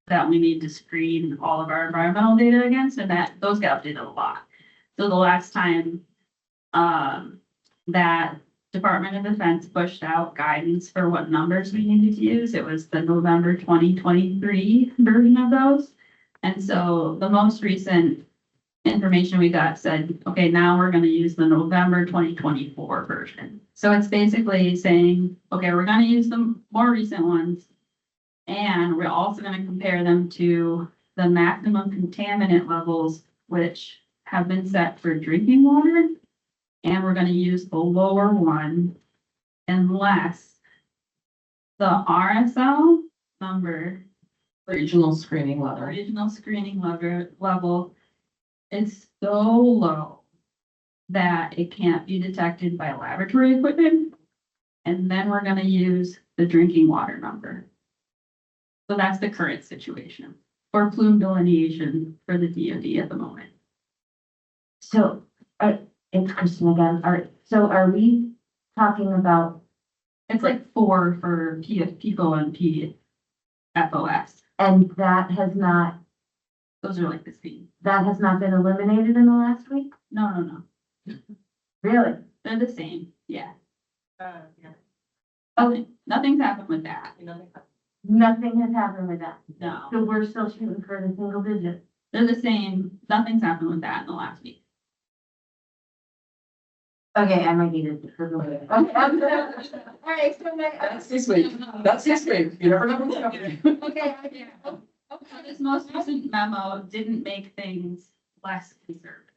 that we need to screen all of our environmental data against, and that those get updated a lot. So the last time that Department of Defense pushed out guidance for what numbers we needed to use, it was the November 2023 version of those. And so the most recent information we got said, okay, now we're going to use the November 2024 version. So it's basically saying, okay, we're going to use the more recent ones. And we're also going to compare them to the maximum contaminant levels, which have been set for drinking water. And we're going to use the lower one unless the RSL number, Regional screening level. original screening level is so low that it can't be detected by laboratory equipment. And then we're going to use the drinking water number. So that's the current situation for plume delineation for the DoD at the moment. So, it's Kristen again. Are we talking about, It's like 4 for PFO and PFOS. and that has not Those are like the same. been eliminated in the last week? No. Really? They're the same. Yeah. Nothing's happened with that. Nothing has happened with that. No, So we're still shooting for the single digit. they're the same. Nothing's happened with that in the last week. Okay, I might need it for the later. Okay, all right, so That's this week. That's this week. You never know what's happening. okay, This most recent memo didn't make things less conservative.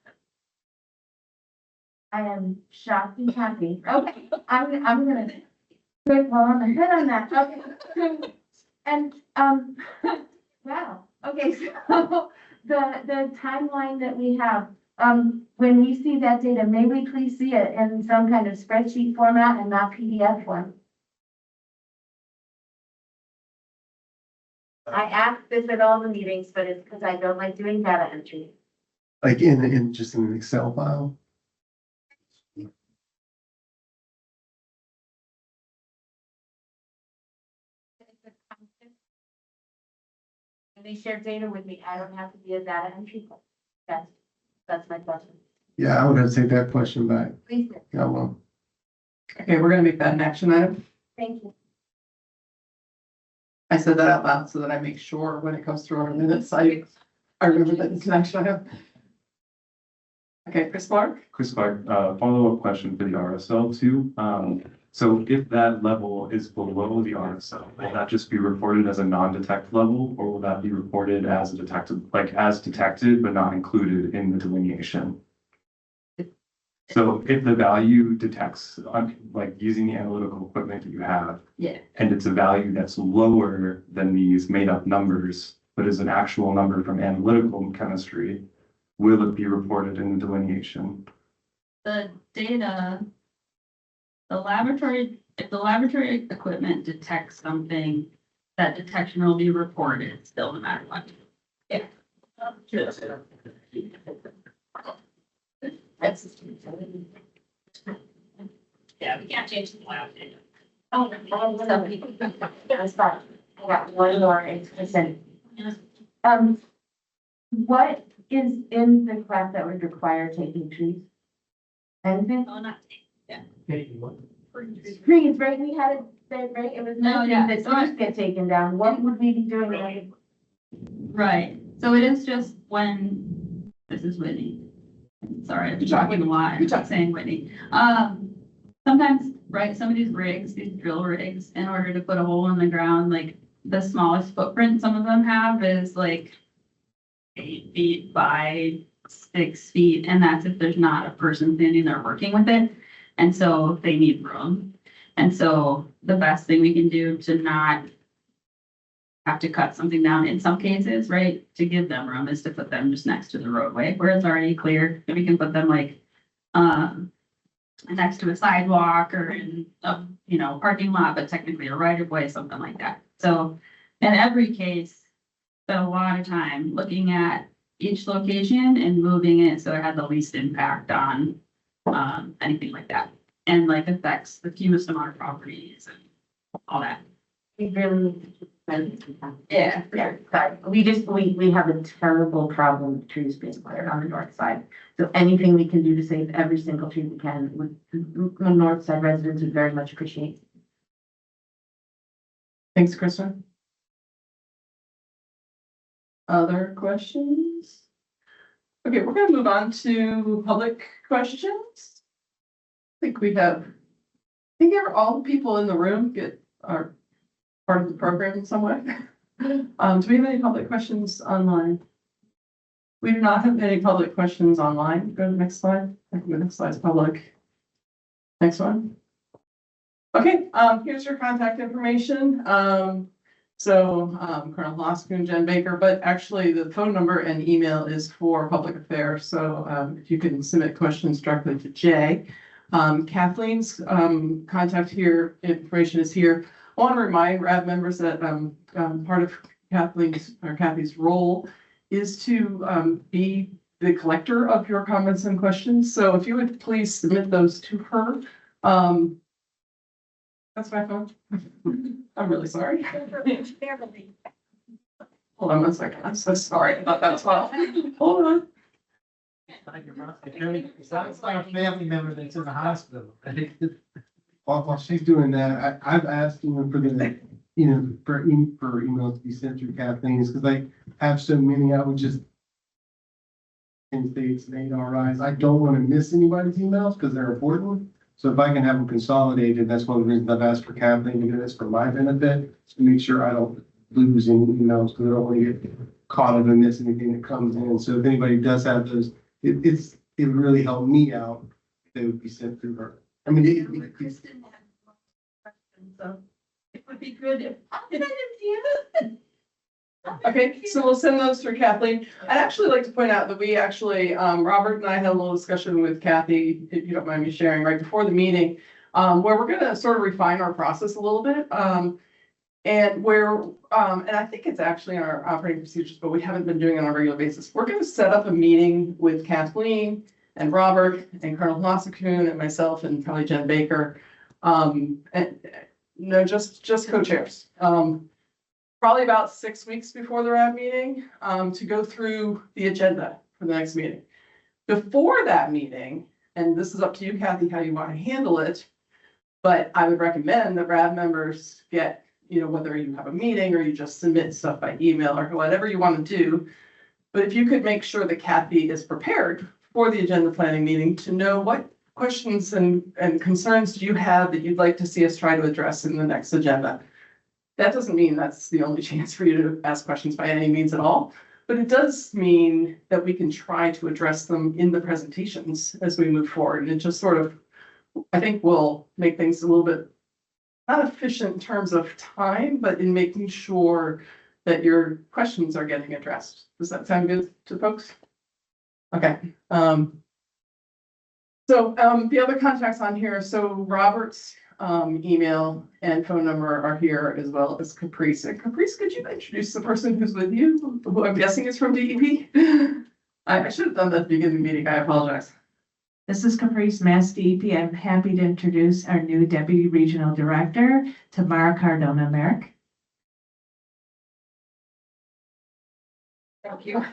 I am shocked and happy. Okay, I'm gonna put while I'm ahead on that. Okay. And, wow, okay, so the timeline that we have, when we see that data, may we please see it in some kind of spreadsheet format and not PDF form? I ask this at all the meetings, but it's because I don't like doing data entry. Like in just in an Excel file? When they share data with me, I don't have to be a data entry. That's my question. Yeah, I would have to take that question back. Please do. Yeah, well, Okay, we're gonna make that an action item. Thank you. I said that out loud so that I make sure when it comes through our minutes, I remember that it's an action item. Okay, Chris Clark? Chris Clark, follow-up question for the RSL too. So if that level is below the RSL, will that just be reported as a non-detect level, or will that be reported as a detected, like as detected, but not included in the delineation? So if the value detects, like using the analytical equipment that you have, Yeah. and it's a value that's lower than these made-up numbers, but is an actual number from analytical chemistry, will it be reported in the delineation? The data, if the laboratory equipment detects something, that detection will be reported still no matter what. Yeah. Yeah, we can't change the layout. Oh, that's fine. I got one more, it's Kristen. What is in the class that would require taking trees? Anything? Oh, not. Trees, right, we had it, said, right, it was No, yeah, mentioned that trees get taken down, what would we be doing? Right, so it is just when, this is Whitney. Sorry, I've been talking a lot, I'm not saying Whitney. Sometimes, right, some of these rigs, these drill rigs, in order to put a hole in the ground, like the smallest footprint some of them have is like 8 feet by 6 feet, and that's if there's not a person standing there working with it. And so they need room. And so the best thing we can do to not have to cut something down in some cases, right, to give them room is to put them just next to the roadway where it's already clear. And we can put them like, next to a sidewalk or in a, parking lot, but technically a right of way, something like that. So in every case, spent a lot of time looking at each location and moving it so it had the least impact on anything like that. And like affects the fewest amount of properties and all that. We really. Yeah. Yeah, sorry, we have a terrible problem with trees being cleared on the north side. So anything we can do to save every single tree we can, the north side residents would very much appreciate. Thanks, Kristen. Other questions? Okay, we're gonna move on to public questions. I think all the people in the room are part of the program in some way. Do we have any public questions online? We do not have any public questions online. Go to the next slide. I think the next slide is public. Next one. Okay, here's your contact information. Colonel Hoskin and Jen Baker, but actually the phone number and email is for public affairs. So if you can submit questions directly to Jay. Kathleen's contact here information is here. I want to remind RAB members that part of Kathy's role is to be the collector of your comments and questions. So if you would please submit those to her. That's my phone. I'm really sorry. Hold on 1 second. I'm so sorry about that as well. Hold on. Sounds like a family member that's in the hospital. While she's doing that, I've asked for the, for emails to be sent through Kathleen's, because I have so many, I would just in states and ARIs, I don't want to miss anybody's emails because they're important. So if I can have them consolidated, that's one of the reasons I've asked for Kathleen to do this for my benefit, to make sure I don't lose any emails, because I don't want to get caught up in this, anything that comes in. So if anybody does have those, it really helped me out. They would be sent through her. I mean, Kristen had one question, so it would be good if. Okay, so we'll send those through Kathleen. I'd actually like to point out that we actually, Robert and I had a little discussion with Kathy, if you don't mind me sharing, right before the meeting, where we're gonna sort of refine our process a little bit. And I think it's actually in our operating procedures, but we haven't been doing it on a regular basis. We're gonna set up a meeting with Kathleen and Robert and Colonel Hoskin and myself and probably Jen Baker. Just co-chairs. Probably about 6 weeks before the RAB meeting, to go through the agenda for the next meeting. Before that meeting, and this is up to you, Kathy, how you want to handle it, but I would recommend that RAB members get, whether you have a meeting or you just submit stuff by email or whatever you want to do. But if you could make sure that Kathy is prepared for the agenda planning meeting to know what questions and concerns do you have that you'd like to see us try to address in the next agenda. That doesn't mean that's the only chance for you to ask questions by any means at all, but it does mean that we can try to address them in the presentations as we move forward. And it just sort of, I think, will make things a little bit not efficient in terms of time, but in making sure that your questions are getting addressed. Does that sound good to folks? Okay. The other contacts on here, so Robert's email and phone number are here, as well as Caprice. And Caprice, could you introduce the person who's with you, who I'm guessing is from DEP? I should have done that at the beginning of the meeting. I apologize. This is Caprice, Mass DEP. I'm happy to introduce our new Deputy Regional Director, Tamara Cardona Merrick. Thank you.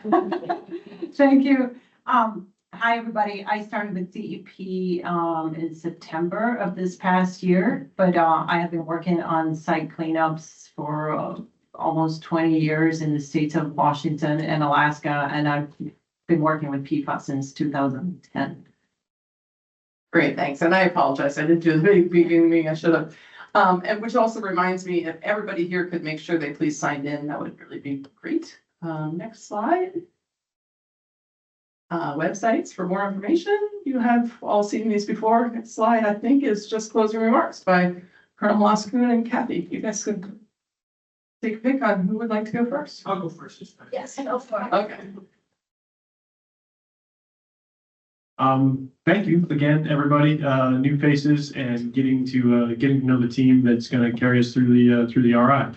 Thank you. Hi, everybody. I started with DEP in September of this past year, but I have been working on site cleanups for almost 20 years in the states of Washington and Alaska, and I've been working with PFAS since 2010. Great, thanks. And I apologize. I didn't do the very beginning. I should have. And which also reminds me, if everybody here could make sure they please sign in, that would really be great. Next slide. Websites for more information. You have all seen these before. Next slide, I think, is just closing remarks by Colonel Moscoon and Kathy. You guys could take a pick on who would like to go first. I'll go first. Yes, go for it. Okay. Thank you again, everybody, new faces and getting to know the team that's gonna carry us through the RI.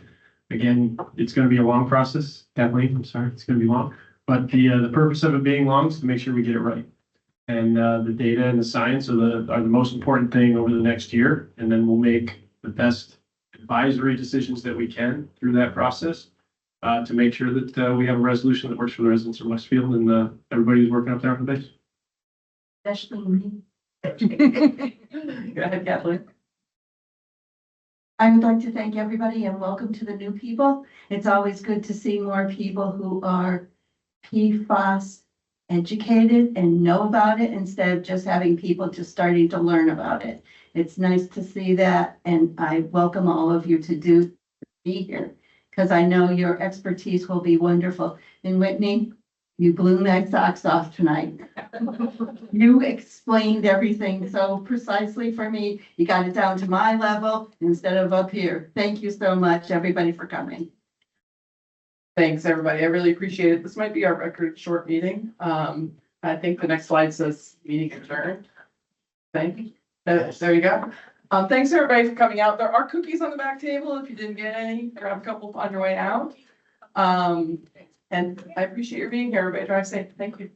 Again, it's gonna be a long process. Kathleen, I'm sorry, it's gonna be long, but the purpose of it being long is to make sure we get it right. And the data and the science are the most important thing over the next year, and then we'll make the best advisory decisions that we can through that process to make sure that we have a resolution that works for the residents of Westfield and everybody who's working up there on the base. Especially me. Go ahead, Kathleen. I would like to thank everybody and welcome to the new people. It's always good to see more people who are PFAS educated and know about it instead of just having people just starting to learn about it. It's nice to see that, and I welcome all of you to be here because I know your expertise will be wonderful. And Whitney, you blew my socks off tonight. You explained everything so precisely for me. You got it down to my level instead of up here. Thank you so much, everybody, for coming. Thanks, everybody. I really appreciate it. This might be our record short meeting. I think the next slide says meeting adjourned. Thank you. There you go. Thanks everybody for coming out. There are cookies on the back table. If you didn't get any, grab a couple on your way out. And I appreciate your being here. Everybody drive safe. Thank you.